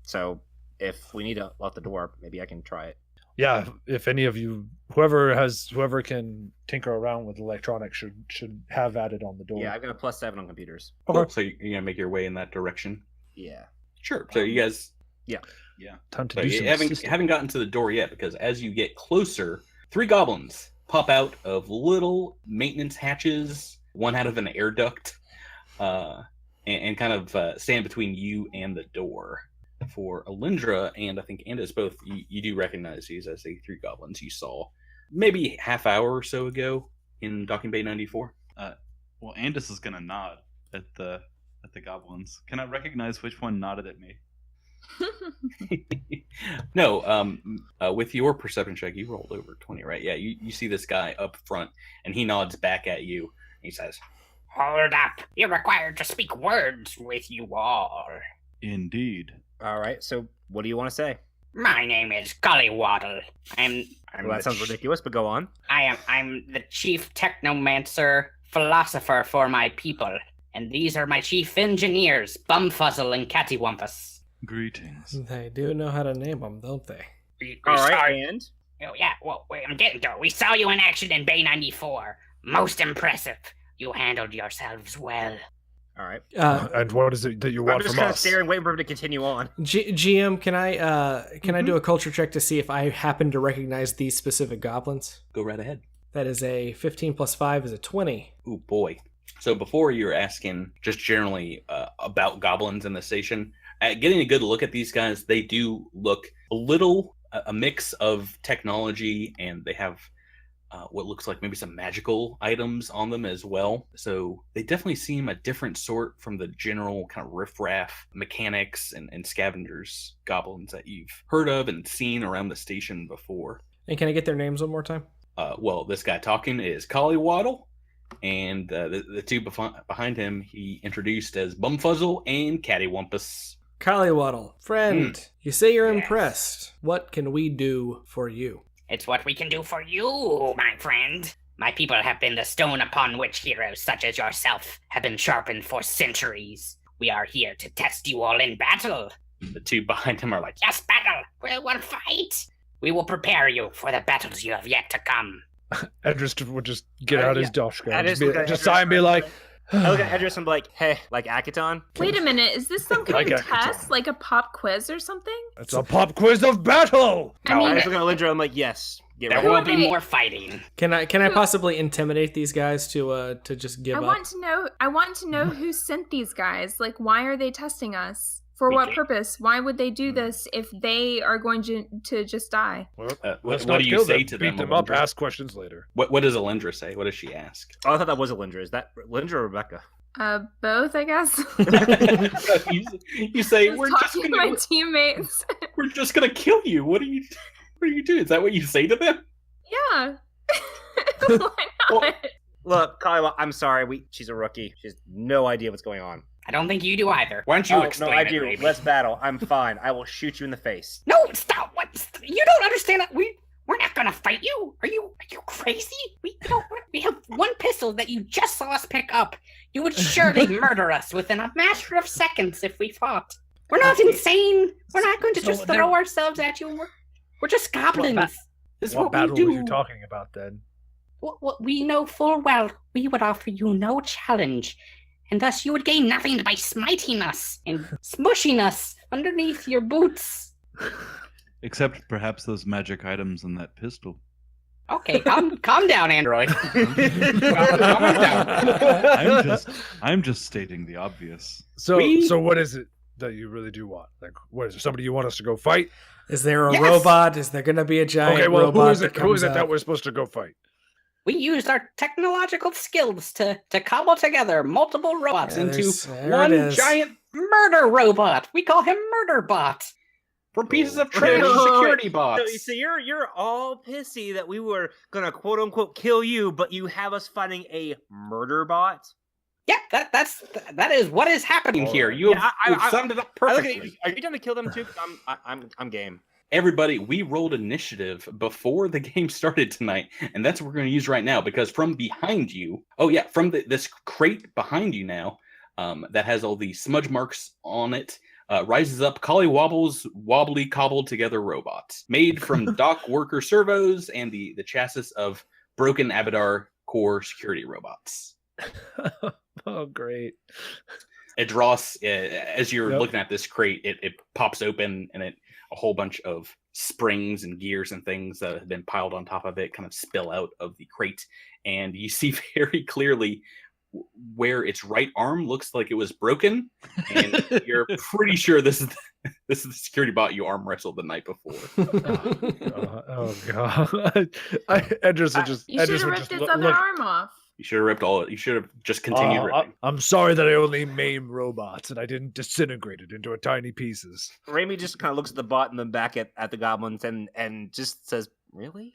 So if we need to lock the door, maybe I can try it. Yeah, if any of you, whoever can tinker around with electronics should have at it on the door. Yeah, I've got a +7 on computers. Okay. So you're gonna make your way in that direction. Yeah. Sure. So you guys, Time to so do you some haven't assisting. gotten to the door yet, because as you get closer, 3 goblins pop out of little maintenance hatches, one out of an air duct, and kind of stand between you and the door. For Alindra and I think Andis both, you do recognize these as the 3 goblins you saw maybe half hour or so ago in Docking Bay 94. Well, Andis is gonna nod at the goblins. Can I recognize which one nodded at me? No, with your perception check, you rolled over 20, right? Yeah, you see this guy up front, and he nods back at you. He says, Hold up. You're required to speak words with you all. Indeed. All right. So what do you want to say? My name is Gollywaddle. I'm Well, that sounds ridiculous, but go on. I'm the chief technomancer philosopher for my people, and these are my chief engineers, Bumfuzzle and Cattywampus. Greetings. They do know how to name them, don't they? We All saw right. you- And Oh, yeah, well, wait, I'm getting to it. We saw you in action in Bay 94. Most impressive. You handled yourselves well. all right. And what is it that you I'm want just from kind of us? staring, waiting for him to continue on. GM, can I do a culture check to see if I happen to recognize these specific goblins? go right ahead. That is a 15 plus 5 is a 20. Ooh, boy. So before you were asking just generally about goblins in the station, getting a good look at these guys, they do look a mix of technology, and they have what looks like maybe some magical items on them as well. So they definitely seem a different sort from the general kind of riffraff mechanics and scavengers goblins that you've heard of and seen around the station before. And can I get their names one more time? Well, this guy talking is Collywwaddle, and the two behind him he introduced as Bumfuzzle and Cattywampus. Collywwaddle, friend, you say you're Yes. impressed. What can we do for you? It's what we can do for you, my friend. My people have been the stone upon which heroes such as yourself have been sharpened for centuries. We are here to test you all in battle. The two behind him are like, Yes, battle! We'll fight! We will prepare you for the battles you have yet to come. Edris would just get out his Doshka I and just just, look at just Edris sigh and be like, I look at Edris and be like, hey, like Akaton? Wait a minute, is this some kind Like of a test? Like a pop quiz or something? it's a pop quiz of battle! I mean, I just look at Alindra and I'm like, yes. Get There ready. will be more fighting. Can I possibly intimidate these guys to just give I up? want to know who sent these guys. Like, why are they testing us? For what purpose? Why would they do this if they are going to just die? Well, what let's do not you kill say them. to Beat them, them up. Alindra? Ask questions later. What does Alindra say? What does she ask? Oh, I thought that was Alindra. Is that Alindra or Rebecca? Both, I guess. you say Just we're just talking to gonna my teammates. we're just gonna kill you. What do you do? Is that what you say to them? Yeah. Why not? Well, Look, Kyle, I'm sorry. She's a rookie. She has no idea what's going on. I don't think you do either. Why don't you Oh, explain no, I it, do. Raven? Let's battle. I'm fine. I will shoot you in the face. No, stop! What? You don't understand that we're not gonna fight you. Are you crazy? We have one pistol that you just saw us pick up. You would surely murder us within a matter of seconds if we fought. We're not insane. We're not going to So just then- throw ourselves at you. We're just goblins. This is What what battle we do. were you talking about then? What we know full well, we would offer you no challenge, and thus you would gain nothing by smiting us and smushing us underneath your boots. Except perhaps those magic items in that pistol. Okay, calm down, Android. I'm just stating the obvious. So what is it that you really do want? Like, what is there? Somebody you want us to go fight? Is there a Yes! robot? Is there going to be a giant Okay, well, robot? who is it? that Who is it comes that out? we're supposed to go fight? We used our technological skills to cobble together multiple robots Yeah, into there one it is. giant murder robot. We call him Murderbot. For pieces of Wait, trash wait, wait, wait. security bots. So you're all pissy that we were gonna quote unquote kill you, but you have us fighting a murder bot. Yeah, that is what is happening Here, here. you have summed it up perfectly. Are you done to kill them too? 'Cause I'm game. Everybody, we rolled initiative before the game started tonight, and that's what we're going to use right now. Because from behind you, from this crate behind you now, that has all the smudge marks on it, rises up Collie Wobble's wobbly cobbled together robots, made from dock worker servos and the chassis of broken Abadar core security robots. Oh, great. Edros, as you're Yep. looking at this crate, it pops open, and a whole bunch of springs and gears and things that have been piled on top of it kind of spill out of the crate, and you see very clearly where its right arm looks like it was broken, and you're pretty sure this is the security bot you arm wrestled the night before. Oh god. Edris would just. You should Edris have would ripped just his other look. arm off. You should have ripped all. You should have just continued ripping. I'm sorry that I only maim robots and I didn't disintegrate it into tiny pieces. Raimi just kind of looks at the bot and then back at the goblins and just says, "Really?"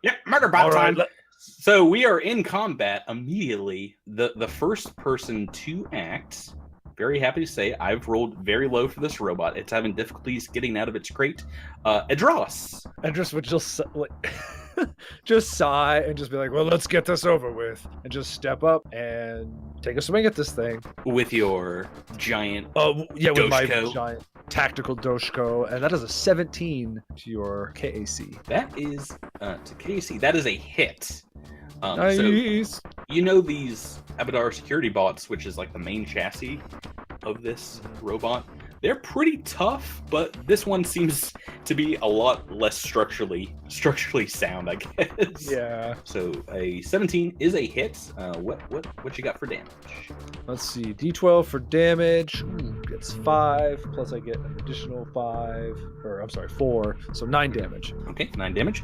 Yeah, murder bot All right, time. So we are in combat immediately. The first person to act. Very happy to say I've rolled very low for this robot. It's having difficulties getting out of its crate. Edros. Edris would just like just sigh and just be like, "Well, let's get this over with," and just step up and take a swing at this thing. With your giant With my Doshko. giant tactical Doshko, and that is a 17 to your KAC. that is to KC, that is a hit. So Nice. you know these Abadar security bots, which is like the main chassis of this robot, they're pretty tough, but this one seems to be a lot less structurally sound, I guess. Yeah. So a 17 is a hit. What you got for damage? Let's see. D12 for damage. Gets 5 plus I get an additional 4. So 9 damage. Okay, 9 damage.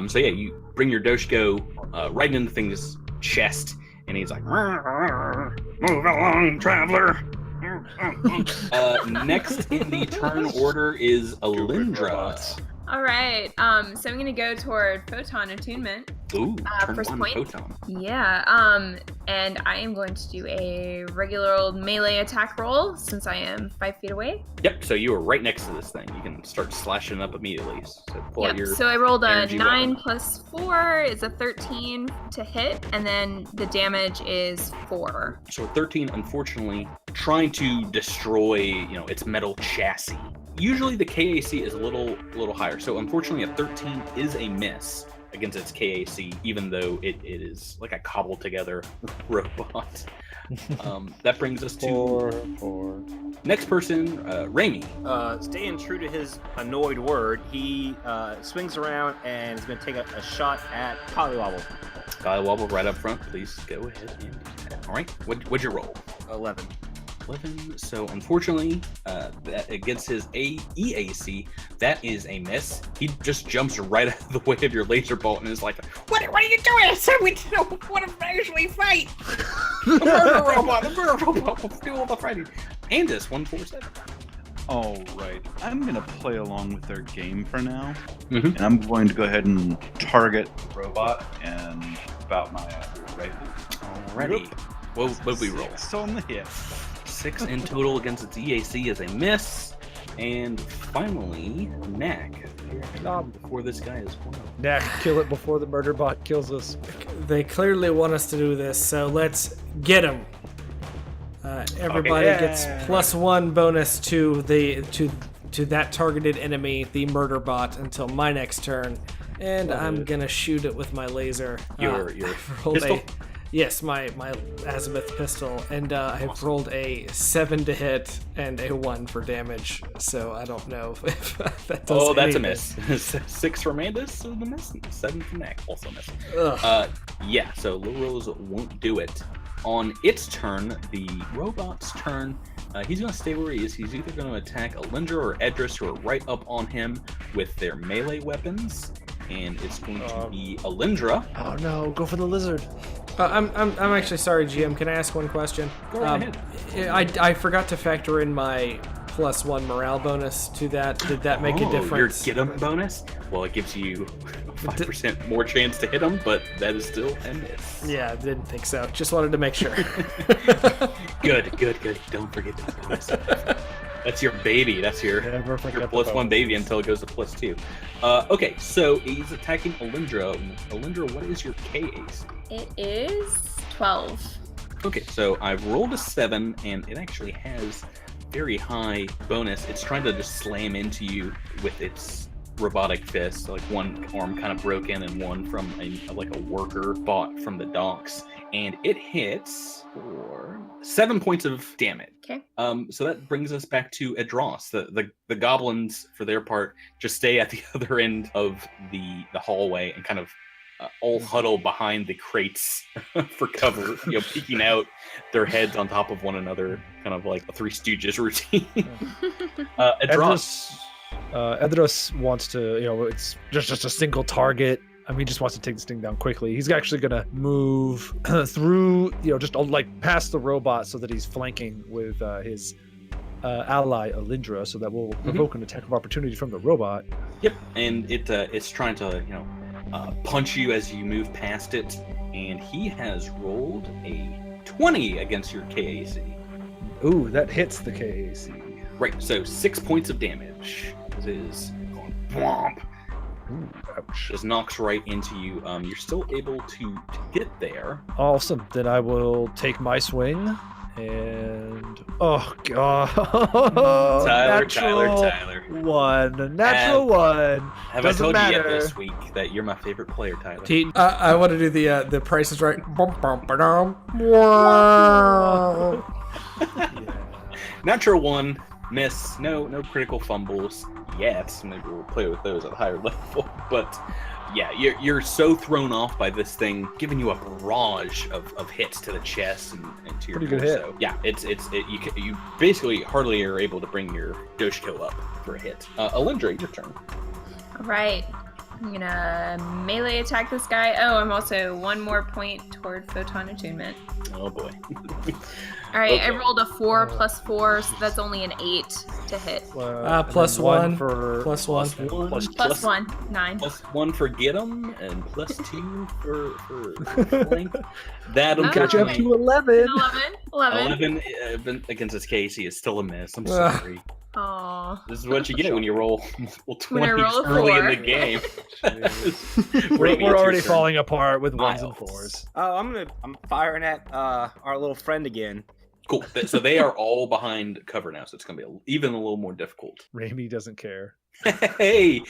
So yeah, you bring your Doshko right into the thing's chest, and he's like, "Move along, traveler." Next in the turn order is Alindra. All right. So I'm gonna go toward photon attunement. Ooh, turn first one point. photon. Yeah. And I am going to do a regular old melee attack roll since I am 5 feet away. Yep, so you are right next to this thing. You can start slashing up immediately. So pull out Yep. your So I rolled a energy 9 weapon. plus 4 is a 13 to hit, and then the damage is 4. So 13, unfortunately, trying to destroy, its metal chassis. Usually the KAC is a little higher. So unfortunately a 13 is a miss. against its KAC, even though it is like a cobbled together robot. That brings us to next person, Raimi. Staying true to his annoyed word, he swings around and is going to take a shot at Collywobble. Collywobble right up front. Please go ahead and do that. All right. What'd you roll? 11. 11. So unfortunately, that against his EAC, that is a miss. He just jumps right out of the way of your laser bolt and is like, What are you doing? I said we don't want to actually fight. the murder robot will do all the fighting. Andis 147. All right, I'm gonna play along with their game for now, Mhm. and I'm going to go ahead and target the robot and about my rifle. Alrighty. What did we roll? 6 on the hit. 6 in total against its EAC is a miss. And finally, Gnak. Before this guy is one. Gnak, kill it before the murder bot kills us. They clearly want us to do this, so let's get them. Everybody gets +1 bonus to that targeted enemy, the murder bot, until my next turn. And I'm gonna shoot it with my laser. Your rolled pistol? Yes, my azimuth pistol, and I've rolled a 7 to hit and a 1 for damage. So I don't know if that does. Oh, that's anything. a miss. 6 for Mandus, the miss. 7 for Gnak, also a miss. Ugh. Yeah, so Low Rose won't do it. On its turn, the robot's turn, he's going to stay where he is. He's either going to attack Alindra or Edris, who are right up on him with their melee weapons. And it's going to be Alindra. Oh no, go for the lizard. I'm actually sorry, GM. Can I ask one question? Go right ahead. I forgot to factor in my +1 morale bonus to that. Did that make a difference? Your get 'em bonus? Well, it gives you 5% more chance to hit him, but that is still a miss. Yeah, didn't think so. Just wanted to make sure. Good. Don't forget the bonus. That's your baby. That's your +1 baby until it goes to +2. Okay, so he's attacking Alindra. Alindra, what is your KAC? It is 12. Okay, so I've rolled a 7, and it actually has very high bonus. It's trying to just slam into you with its robotic fist. Like one arm kind of broken and one from a worker bought from the docks. And it hits for 7 points of damage. Okay. So that brings us back to Edros. The goblins, for their part, just stay at the other end of the hallway and kind of all huddle behind the crates for cover, peeking out their heads on top of one another, kind of like a Three Stooges routine. Edros. Edros wants to, it's just a single target. I mean, he just wants to take this thing down quickly. He's actually going to move through, just like past the robot so that he's flanking with his ally, Alindra, so that will provoke an attack of opportunity from the robot. Yep, and it's trying to, punch you as you move past it, and he has rolled a 20 against your KAC. Ooh, that hits the KAC. Right, so 6 points of damage. This is going whomp. Ooh, ouch. Just knocks right into you. You're still able to get there. Awesome. Then I will take my swing and oh god, Tyler. One natural one. Have Doesn't I told matter. you yet this week that you're my favorite player, Tyler? I want to do the Price is Right. Natural one, miss. No critical fumbles yet. Maybe we'll play with those at a higher level. But yeah, you're so thrown off by this thing, giving you a barrage of hits to the chest and to your Pretty good hit. torso. Yeah, you basically hardly are able to bring your Doshko up for a hit. Alindra, your turn. All right. I'm gonna melee attack this guy. Oh, I'm also 1 more point toward photon attunement. Oh boy. All right, Okay. I rolled a 4 plus 4, so that's only an 8 to hit. Plus one for plus one. Plus 1, 9. +1 for get 'em and +2 for flank. That'll Oh. catch up to 11. 11. 11 against this Casey is still a miss. I'm sorry. Aww. This is what you get when you roll multiple When I 20s roll a early in 4. the game. We're already turn. falling apart with ones and Miles. fours. Oh, I'm firing at our little friend again. Cool. So they are all behind cover now, so it's going to be even a little more difficult. Raimi doesn't care. Hey,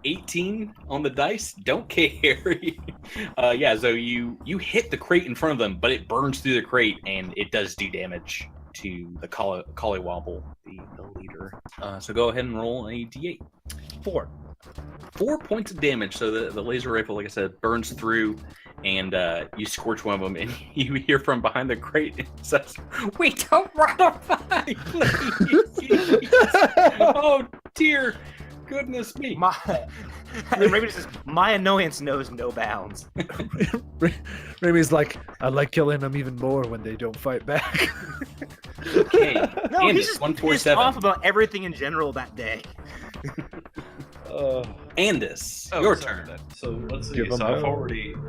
18 on the dice. Don't care. Yeah, so you hit the crate in front of them, but it burns through the crate and it does do damage to the Collywobble, the leader. So go ahead and roll a d8. 4 points of damage. So the laser rifle, like I said, burns through, and you scorch one of them, and you hear from behind the crate, it says, "We don't modify, please." Oh dear, goodness me. Raven says, "My annoyance knows no bounds." Remy's like, I like killing them even more when they don't fight back. Okay, No, Andis, he's just pissed 147. off about everything in general that day. Andis, Oh, your sorry. turn. So let's see. Give him So hell. I'm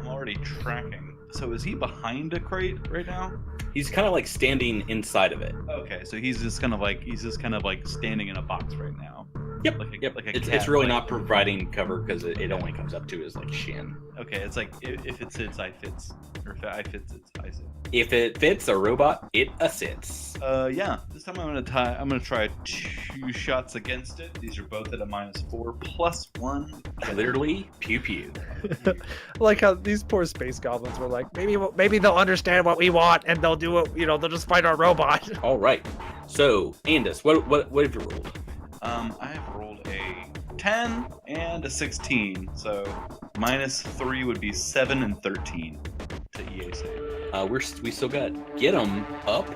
already tracking. So is he behind a crate right now? He's kind of like standing inside of it. Okay, so he's just kind of like standing in a box right now. Yep. Like a, Yep. like a It's cat, really like- not providing cover because it only comes up to his like shin. Okay, it's like if it sits, I fits, or if I fits, it's I sit. If it fits a robot, it sits. Yeah. This time I'm gonna try 2 shots against it. These are both at a -4 +1. Literally, pew pew. Like how these poor space goblins were like, maybe they'll understand what we want and they'll do it. You know, they'll just fight our robot. All right. So, Andis, what have you rolled? I've rolled a 10 and a 16, so -3 would be 7 and 13 to EAC. We still got get 'em up.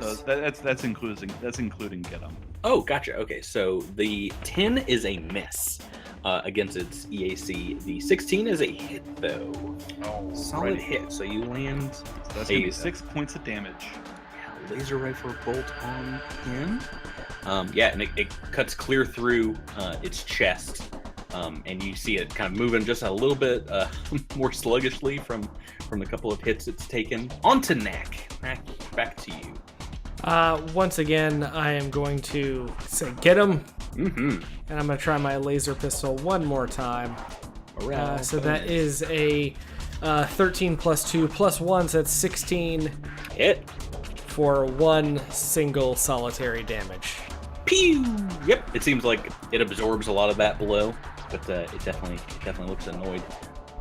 So that's including get 'em. Oh, gotcha. Okay, so the 10 is a miss against its EAC. The 16 is a hit, though. Oh, Solid hit. So you land So that's gonna be a 6 points of damage. laser rifle bolt on him. Yeah, and it cuts clear through its chest, and you see it kind of moving just a little bit more sluggishly from the couple of hits it's taken. On to Gnak. Gnak, back to you. Once again, I am going to say get him, Mm-hmm. and I'm going to try my laser pistol one more time. So that is a 13 plus 2 plus 1, so that's 16 hit. for 1 single solitary damage. Pew! Yep. It seems like it absorbs a lot of that blow, but it definitely looks annoyed.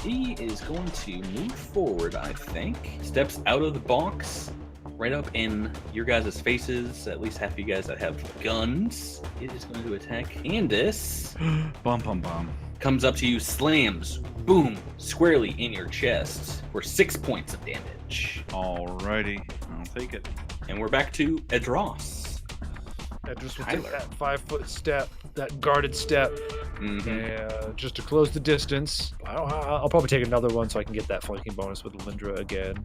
He is going to move forward, I think. Steps out of the box, right up in your guys' faces. At least half of you guys that have guns. It is going to attack Andis. Bum bum bum. Comes up to you, slams, boom, squarely in your chest for 6 points of damage. Alrighty, I'll take it. And we're back to Edros. I just will Tyler. take that 5-foot step, that guarded step, Mm-hmm. just to close the distance. I'll probably take another one so I can get that flanking bonus with Lindra again,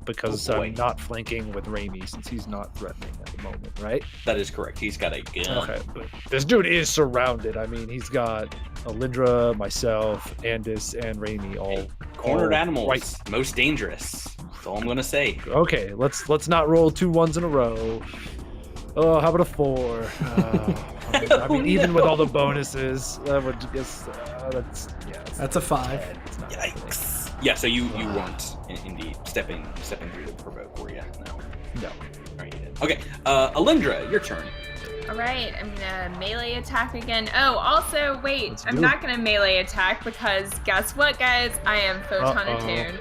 because Oh, boy. I'm not flanking with Raimi since he's not threatening at the moment, right? That is correct. He's got a gun. Okay, but this dude is surrounded. I mean, he's got Lindra, myself, Andis, and Raimi all Cornered all animals, right. most dangerous. That's all I'm gonna say. Okay, let's not roll 2 1s in a row. Oh, how about a 4? I mean, even with all the bonuses, I would guess that's That's a 5. it's not Yikes! Yeah, so you weren't indeed stepping through the provoke, were you? No. No. All right, you did. Okay, Alindra, your turn. All right, I'm gonna melee attack again. Oh, also, wait, Let's I'm do not gonna melee attack because guess what, guys? I am photon attuned.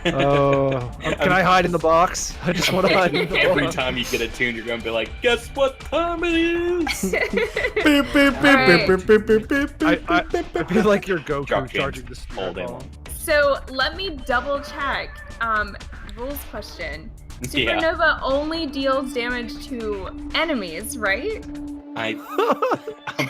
Oh, can I hide in the box? I just want to hide in the Every box. time you get attuned, you're gonna be like, "Guess what time it is?" Beep, beep, beep, Alright. beep, beep, beep, beep, beep, I feel like you're Goku Drop charging games the all day ball. long. So let me double check. Rules question. Yeah. Supernova only deals damage to enemies, right?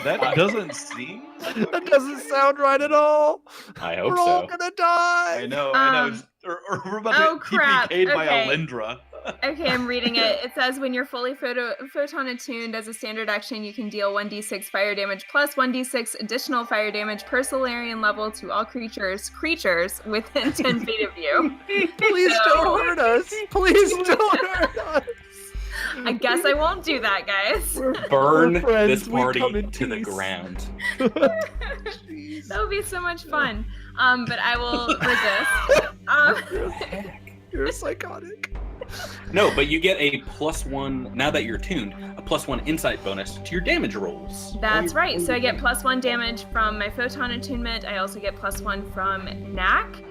That doesn't seem. That doesn't sound right at all. I hope We're all so. gonna die. I know. Or we're about Oh, to crap, TPK'd by okay. Alindra. Okay, I'm reading it. It says when you're fully photon attuned as a standard action, you can deal 1d6 fire damage plus 1d6 additional fire damage per Solarian level to all creatures within 10 feet of you. Please So- don't hurt us. Please don't hurt us. I guess I won't do that, guys. Burn We're friends. this We party come in to the peace. ground. That would be so much fun. But I will resist. You're psychotic. No, but you get a +1, now that you're tuned, a +1 insight bonus to your damage rolls. That's right. So I get +1 damage from my photon attunement. I also get +1 from Gnak.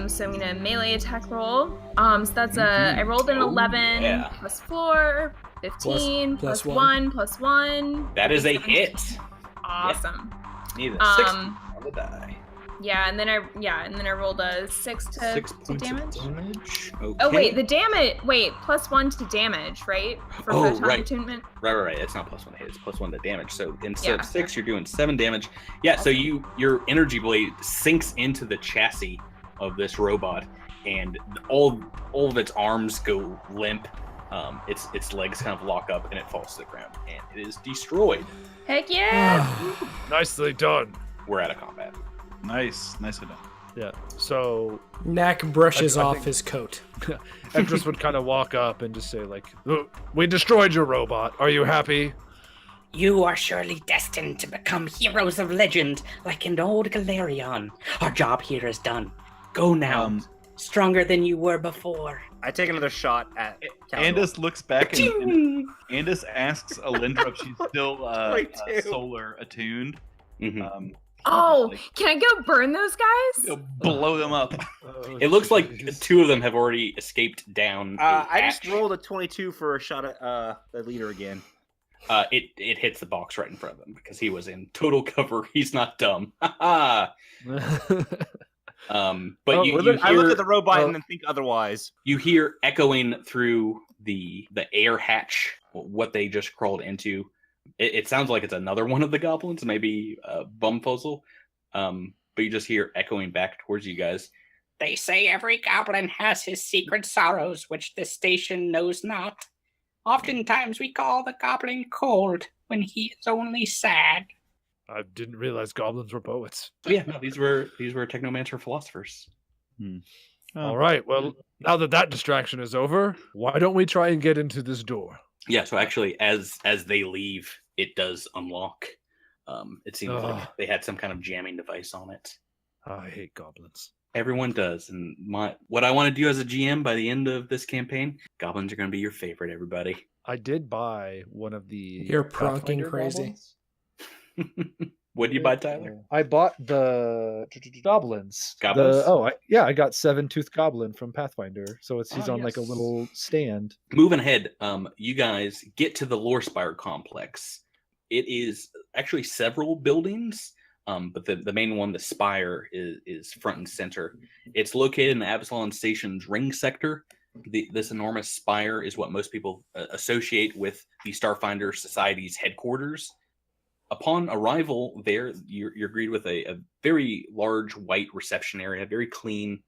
So I'm gonna melee attack roll. So that's I rolled an 11 yeah. +4, 15 Plus +1 +1. That is a hit. Awesome. Need a 6 on the die. Yeah, and then I rolled a 6 to 6 to points damage. of damage. Okay. Oh wait, the damage. Wait, +1 to damage, right? For Oh, photon right. attunement. Right. It's not +1 to hit. It's +1 to damage. So instead Yeah. of 6, you're doing 7 damage. Yeah. So your energy blade sinks into the chassis of this robot, and all of its arms go limp. Its legs kind of lock up, and it falls to the ground, and it is destroyed. Heck yeah! Nicely done. We're out of combat. Nicely done. Yeah. So Knack brushes I off think- his coat. Empress would kind of walk up and just say, like, "We destroyed your robot. Are you happy?" You are surely destined to become heroes of legend, like an old Galerion. Our job here is done. Go now, stronger than you were before. I take another shot at Andis looks back and Andis asks Alindra if she's still solar attuned. Mhm. Oh, Like, can I go burn those guys? blow them up. It looks like 2 of them have already escaped down. I just rolled a 22 for a shot at the leader again. It hits the box right in front of him because he was in total cover. He's not dumb. But Oh, you I look at the robot well- and then think otherwise. you hear echoing through the air hatch what they just crawled into. It sounds like it's another one of the goblins, maybe Bumfuzzle. But you just hear echoing back towards you guys. They say every goblin has his secret sorrows, which the station knows not. Oftentimes we call the goblin cold when he is only sad. I didn't realize goblins were poets. Oh, yeah, no, these were technomancer philosophers. All right. Well, now that distraction is over, why don't we try and get into this door? Yeah, so actually, as they leave, it does unlock. It seems like they had some kind of jamming device on it. I hate goblins. Everyone does, and what I want to do as a GM by the end of this campaign, goblins are going to be your favorite. Everybody. I did buy one of the. You're pronking Pathfinder crazy. goblins. What did you buy, Tyler? I bought the goblins. Goblins? I got 7-tooth goblin from Pathfinder. So he's on like a yes. little stand. Moving ahead, you guys get to the Lorespire complex. It is actually several buildings, but the main one, the spire, is front and center. It's located in the Absalom Station's ring sector. This enormous spire is what most people associate with the Starfinder Society's headquarters. Upon arrival there, you're greeted with a very large white reception area, very clean,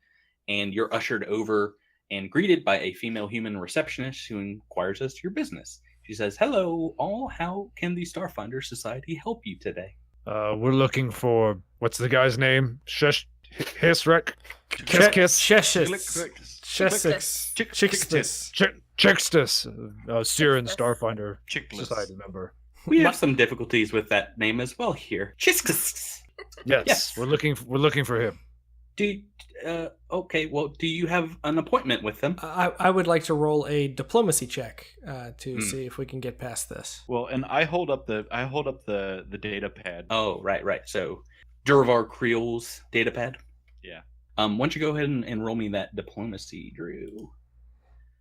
and you're ushered over and greeted by a female human receptionist who inquires as to your business. She says, "Hello, all. How can the Starfinder Society help you today?" We're looking for what's the guy's name? Hisrek? Chixtus, Siren Starfinder Society member. We have some difficulties with that name as well here. Chiskus. Yes, we're looking for him. Okay. Well, do you have an appointment with them? I would like to roll a diplomacy check to see if we can get past this. Well, and I hold up the data pad. Oh, right. So, Durvar Creel's data pad. Yeah. Why don't you go ahead and roll me that diplomacy, Drew?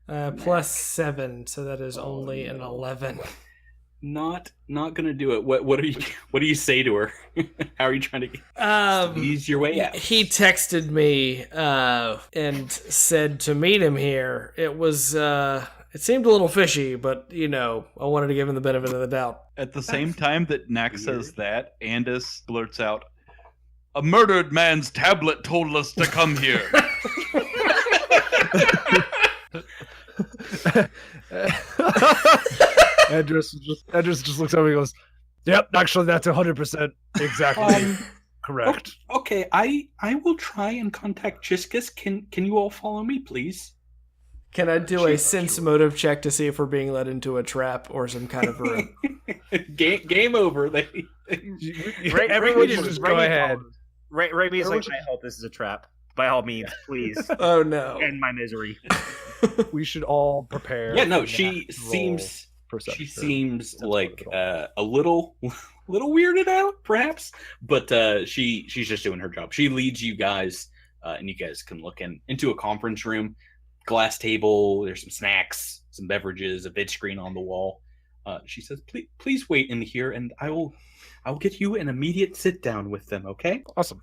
+7, so that is only an 11. Not gonna do it. What do you say to her? How are you trying to ease your way out? He texted me and said to meet him here. It was it seemed a little fishy, but I wanted to give him the benefit of the doubt. At the same time that Gnak says that, Andis blurts out, "A murdered man's tablet told us to come here." Andres just looks over and goes, "Yep, actually that's 100% exactly correct." Okay, I will try and contact Chiskus. Can you all follow me, please? Can I do a sense motive check to see if we're being led into a trap or some kind of room? Game over. Everyone just go ahead. Rami's like, I hope this is a trap. By all means, please Oh no. end my misery. We should all prepare. Yeah, no, for she that seems roll perception. she seems Sense like motive a little weirded out, perhaps, but she's just doing her job. She leads you guys, and you guys can look into a conference room, glass table. There's some snacks, some beverages, a vid screen on the wall. She says, "Please wait in here, and I will get you an immediate sit down with them. Okay? Awesome.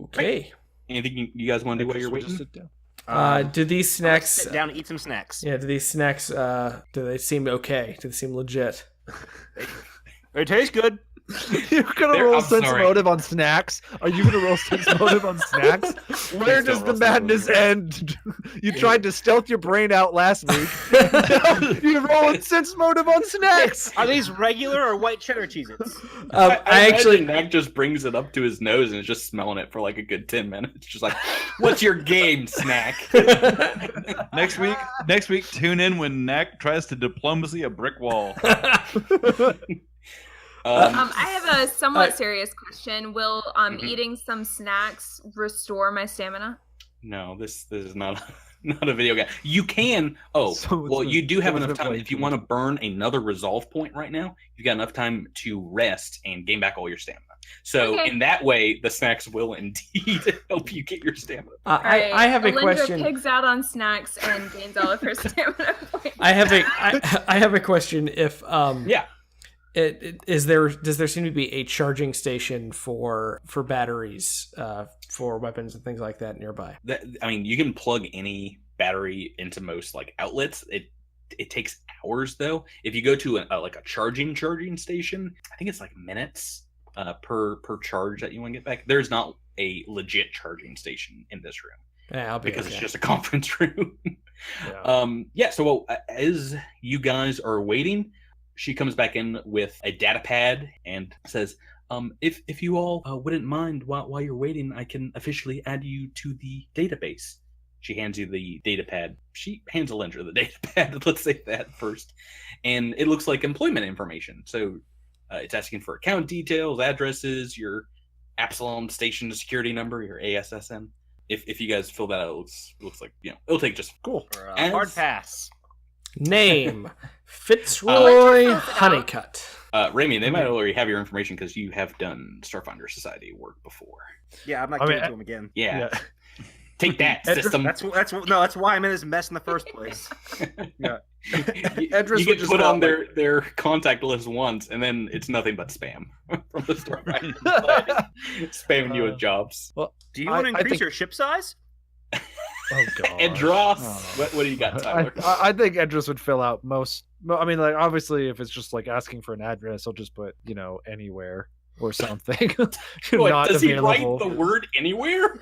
Okay. Anything you guys want to do while you're Just waiting? sit down. Do these snacks? Sit down and eat some snacks. Yeah. Do these snacks? Do they seem okay? Do they seem legit? It tastes good. You're gonna roll I'm sense sorry. motive on snacks? Are you gonna roll sense motive on snacks? Where Please does don't the roll sense madness motive. end? You tried to stealth your brain out last week. Now you're rolling sense motive on snacks. Are these regular or white cheddar Cheez-Its? I actually. Mac just brings it up to his nose and is just smelling it for like a good 10 minutes. Just like, what's your game, snack? Next week, tune in when Knack tries to diplomacy a brick wall. I have a somewhat serious question. Will eating some snacks restore my stamina? No, this is not a video game. You can. Oh, So well, it's you do have it's enough time. like- If you want to burn another resolve point right now, you've got enough time to rest and gain back all your stamina. So Okay. in that way, the snacks will indeed help you get your stamina. I have a Alindra question. pigs out on snacks and gains all of her stamina points. I have a question. If Yeah. does there seem to be a charging station for batteries for weapons and things like that nearby? I mean, you can plug any battery into most like outlets. It takes hours though. If you go to a charging station, I think it's like minutes per charge that you want to get back. There's not a legit charging station in this room Yeah, I'll be because okay. it's just a conference room. Yeah. So as you guys are waiting, she comes back in with a data pad and says, if you all wouldn't mind while you're waiting, I can officially add you to the database. She hands you the data pad. She hands Alindra the data pad. Let's say that first. And it looks like employment information. So it's asking for account details, addresses, your Absalom Station security number, your ASSN. If you guys fill that out, it looks like, it'll take just cool. Hard pass. Name Fitzroy Alindra fills it out. Honeycutt. Rami, they might already have your information because you have done Starfinder Society work before. Yeah, I'm not I giving mean, it to him again. Yeah. Take that, system. That's why I'm in this mess in the first place. you Edris would get just put go on their contact list once, and then it's nothing but spam from the Starfinder Society. Spamming you with jobs. Well, Do you want to I increase think- your ship size? oh god. Edros, Oh. what do you got, Tyler? I think Edris would fill out most. I mean, like obviously, if it's just like asking for an address, I'll just put anywhere or something. What, Not does he available. write the word anywhere?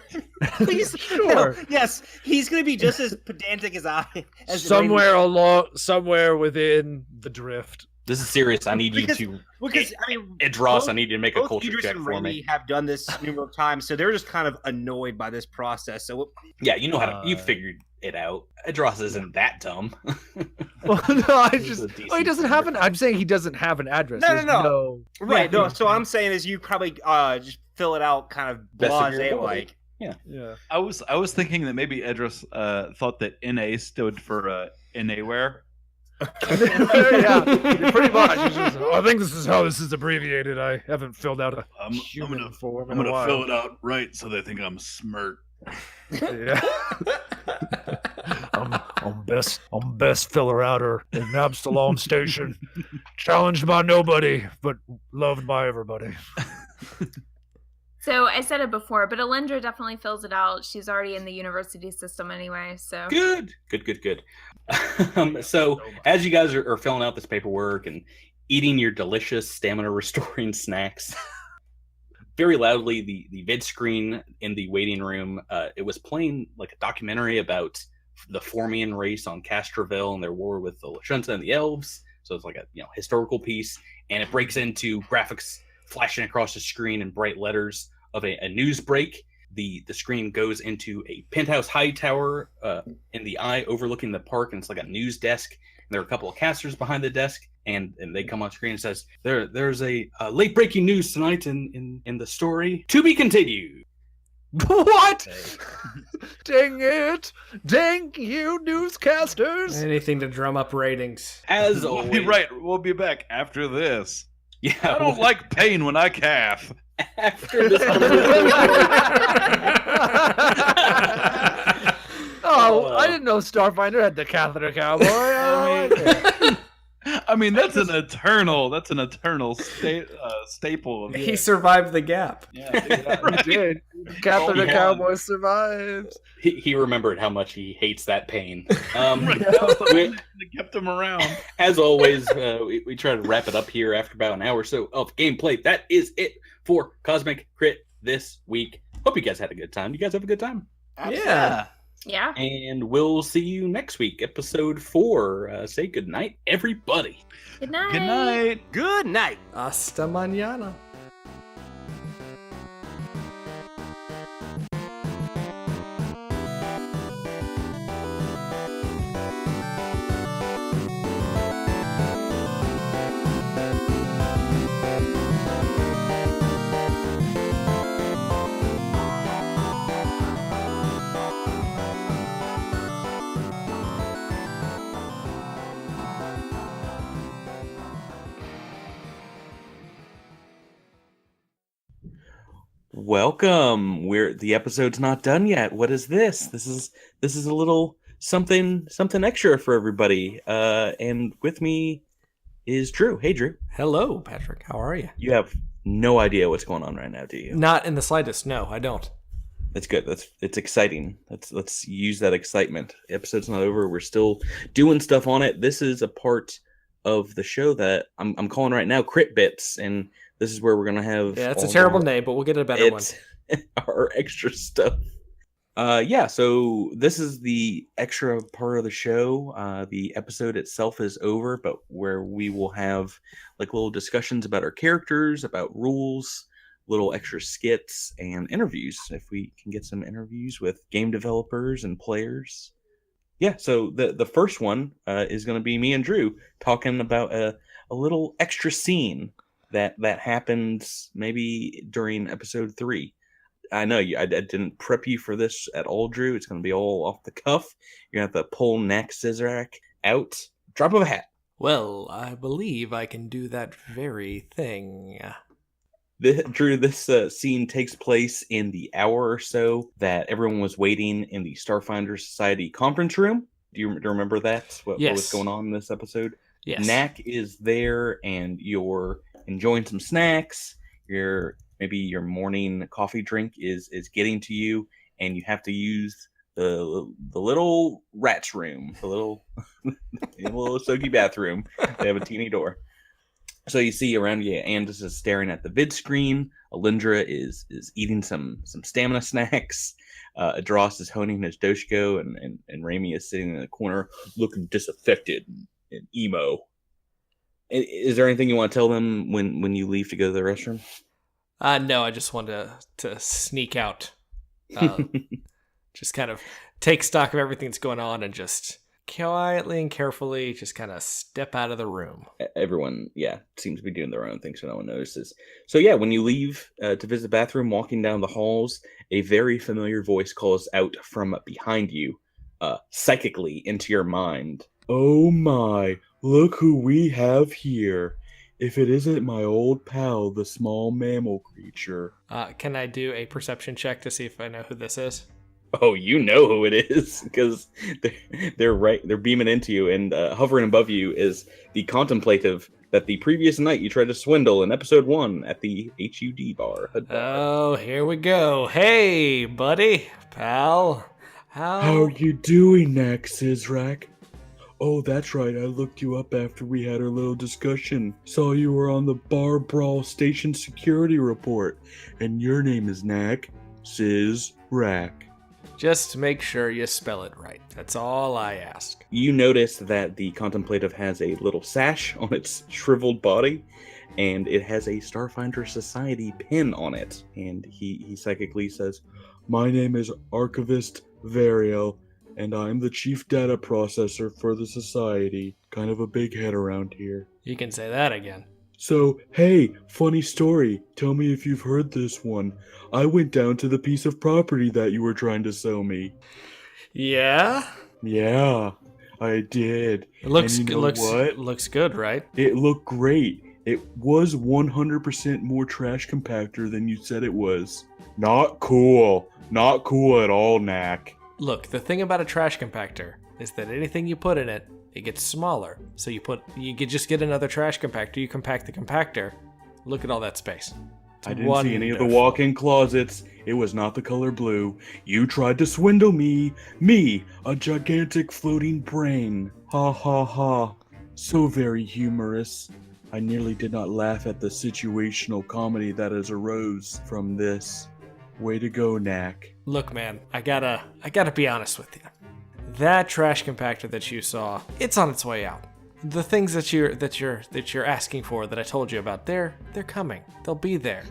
Please, Sure. Yes, he's going to be just as pedantic as I. As somewhere within the drift. This is serious. I need you Because- to. Because I mean, Edros, I need you to make a both culture Idris check and for Raimi me. have done this numerous times, so they're just kind of annoyed by this process. So Yeah, you know how to. You figured it out. Edros isn't that dumb. Well, no, He's a decent he doesn't have an. number. I'm saying he doesn't have an address. No, There's no. right, no. Yeah. So what I'm saying is you probably just fill it out kind of Best of your blasé ability. like. Yeah. I was thinking that maybe Edris thought that NA stood for Anywhere. Yeah, pretty much. It's just, I think this is how this is abbreviated. I haven't filled out a I'm human gonna form I'm in a gonna while. fill it out right so they think I'm smart. Yeah. I'm best filler outer in Absalom Station. Challenged by nobody, but loved by everybody. So I said it before, but Alindra definitely fills it out. She's already in the university system anyway, so. Good. So as you guys are filling out this paperwork and eating your delicious stamina restoring snacks, very loudly the vid screen in the waiting room, it was playing like a documentary about the Formian race on Castroville and their war with the Lashunta and the elves. So it's like a historical piece, and it breaks into graphics flashing across the screen in bright letters of a news break. The screen goes into a penthouse high tower in the eye overlooking the park, and it's like a news desk. And there are a couple of casters behind the desk, and they come on screen and says, there's a late breaking news tonight in the story. To be continued. What? Dang it! Dang you, newscasters! Anything to drum up ratings. As We'll always, be right. We'll be back after this. Yeah, I don't like pain when I calf. after this. Oh, I didn't know Starfinder had the catheter cowboy. I mean, that's an eternal staple of He survived the gap. Yeah, He did. Catheter Yeah. cowboy survived. He remembered how much he hates that pain. They kept him around. As always, we try to wrap it up here after about an hour or so of gameplay. That is it for Cosmic Crit this week. Hope you guys had a good time. You guys have a good time? Yeah. Yeah. And we'll see you next week, episode 4. Say good night, everybody. Good night. Good night. Good night. Hasta mañana. Welcome. The episode's not done yet. What is this? This is a little something extra for everybody. And with me is Drew. Hey, Drew. Hello, Patrick. How are you? You have no idea what's going on right now, do you? Not in the slightest. No, I don't. That's good. It's exciting. Let's use that excitement. The episode's not over. We're still doing stuff on it. This is a part of the show that I'm calling right now Crit Bits, and this is where we're gonna have. Yeah, it's a all terrible our- name, but we'll get a better one. Our extra stuff. Yeah, so this is the extra part of the show. The episode itself is over, but where we will have like little discussions about our characters, about rules, little extra skits, and interviews. If we can get some interviews with game developers and players. Yeah, so the first one is going to be me and Drew talking about a little extra scene that happens maybe during episode 3. I know I didn't prep you for this at all, Drew. It's going to be all off the cuff. You're going to have to pull Gnak Sizrack out. Drop of a hat. Well, I believe I can do that very thing. Drew, this scene takes place in the hour or so that everyone was waiting in the Starfinder Society conference room. Do you remember that? What was going on in this episode? Yes. Gnak is there, and you're enjoying some snacks. Maybe your morning coffee drink is getting to you, and you have to use the little rat's room, the little Ysoki bathroom. They have a teeny door. So you see around you, Andis is staring at the vid screen. Alindra is eating some stamina snacks. Adros is honing his doshko, and Rami is sitting in the corner looking disaffected and emo. Is there anything you want to tell them when you leave to go to the restroom? No, I just wanted to sneak out. Just kind of take stock of everything that's going on and just quietly and carefully just kind of step out of the room. Everyone, seems to be doing their own thing so no one notices. So yeah, when you leave to visit the bathroom, walking down the halls, a very familiar voice calls out from behind you, psychically into your mind. Oh my, look who we have here. If it isn't my old pal, the small mammal creature. Can I do a perception check to see if I know who this is? Oh, you know who it is, because they're beaming into you, and hovering above you is the Contemplative that the previous night you tried to swindle in episode 1 at the HUD bar. Oh, here we go. Hey, buddy, pal. How you doing, Gnak Sizrack? Oh, that's right, I looked you up after we had our little discussion. Saw you were on the Bar Brawl Station security report, and your name is Gnak Sizrack. Just make sure you spell it right. That's all I ask. You notice that the Contemplative has a little sash on its shriveled body, and it has a Starfinder Society pin on it. And he psychically says, My name is Archivist Variel, and I'm the chief data processor for the Society. Kind of a big head around here. You can say that again. So, hey, funny story. Tell me if you've heard this one. I went down to the piece of property that you were trying to sell me. Yeah? Yeah, I did. It looks And you know what? looks good, right? It looked great. It was 100% more trash compactor than you said it was. Not cool. Not cool at all, Gnak. Look, the thing about a trash compactor is that anything you put in it, it gets smaller. So you could just get another trash compactor, you compact the compactor. Look at all that space. It's I didn't see any of the wonderful. walk-in closets. It was not the color blue. You tried to swindle me. Me, a gigantic floating brain. Ha ha ha. So very humorous. I nearly did not laugh at the situational comedy that has arose from this. Way to go, Gnak. Look, man, I gotta be honest with you. That trash compactor that you saw, it's on its way out. The things that you're asking for that I told you about, they're coming. They'll be there.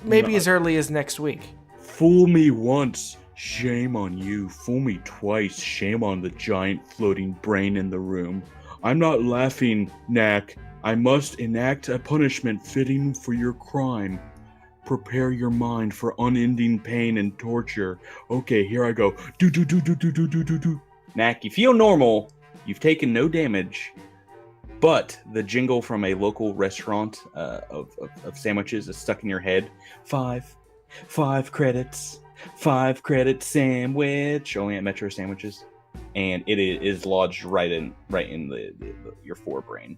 Maybe as early as next week. Fool me once, shame on you. Fool me twice, shame on the giant floating brain in the room. I'm not laughing, Gnak. I must enact a punishment fitting for your crime. Prepare your mind for unending pain and torture. Okay, here I go. Do. Gnak, you feel normal. You've taken no damage. But the jingle from a local restaurant of sandwiches is stuck in your head. Five credits. 5 credit sandwich. Only at Metro Sandwiches. And it is lodged right in your forebrain.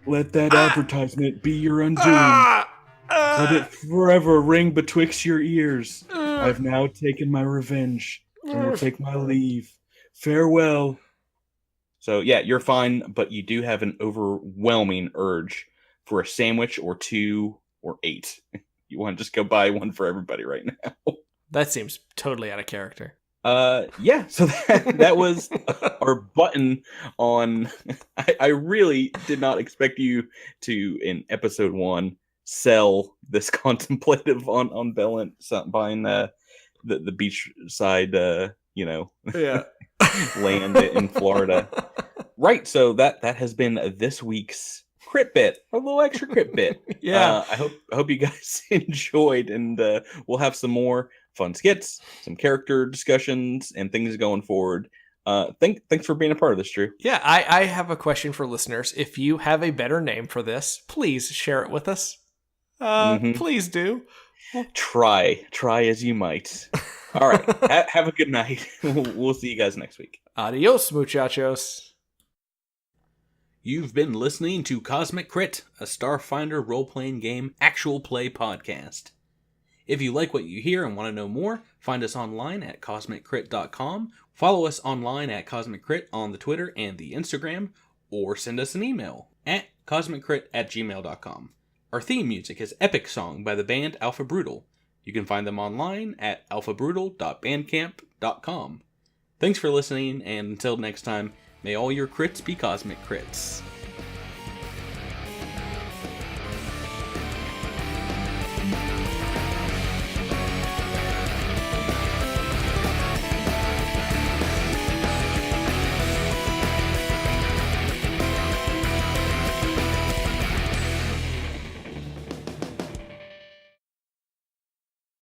Let that advertisement be your undoing. Let it forever ring betwixt your ears. I've now taken my revenge and will take my leave. Farewell. So yeah, you're fine, but you do have an overwhelming urge for a sandwich or 2 or 8. You want to just go buy one for everybody right now. That seems totally out of character. Yeah, so that was our button on. I really did not expect you to, in episode 1, sell this contemplative on Bellant, buying the beachside, Yeah. land in Florida. Right, so that has been this week's crit bit, a little extra crit bit. Yeah. I hope you guys enjoyed, and we'll have some more fun skits, some character discussions, and things going forward. Thanks for being a part of this, Drew. Yeah, I have a question for listeners. If you have a better name for this, please share it with us. Please do. Try as you might. All right, have a good night. We'll see you guys next week. Adios, muchachos. You've been listening to Cosmic Crit, a Starfinder role-playing game actual play podcast. If you like what you hear and want to know more, find us online at CosmicCrit.com, follow us online at CosmicCrit on the Twitter and the Instagram, or send us an email at CosmicCrit@gmail.com. Our theme music is Epic Song by the band Alpha Brutal. You can find them online at alphabrutal.bandcamp.com. Thanks for listening, and until next time, may all your crits be Cosmic Crits.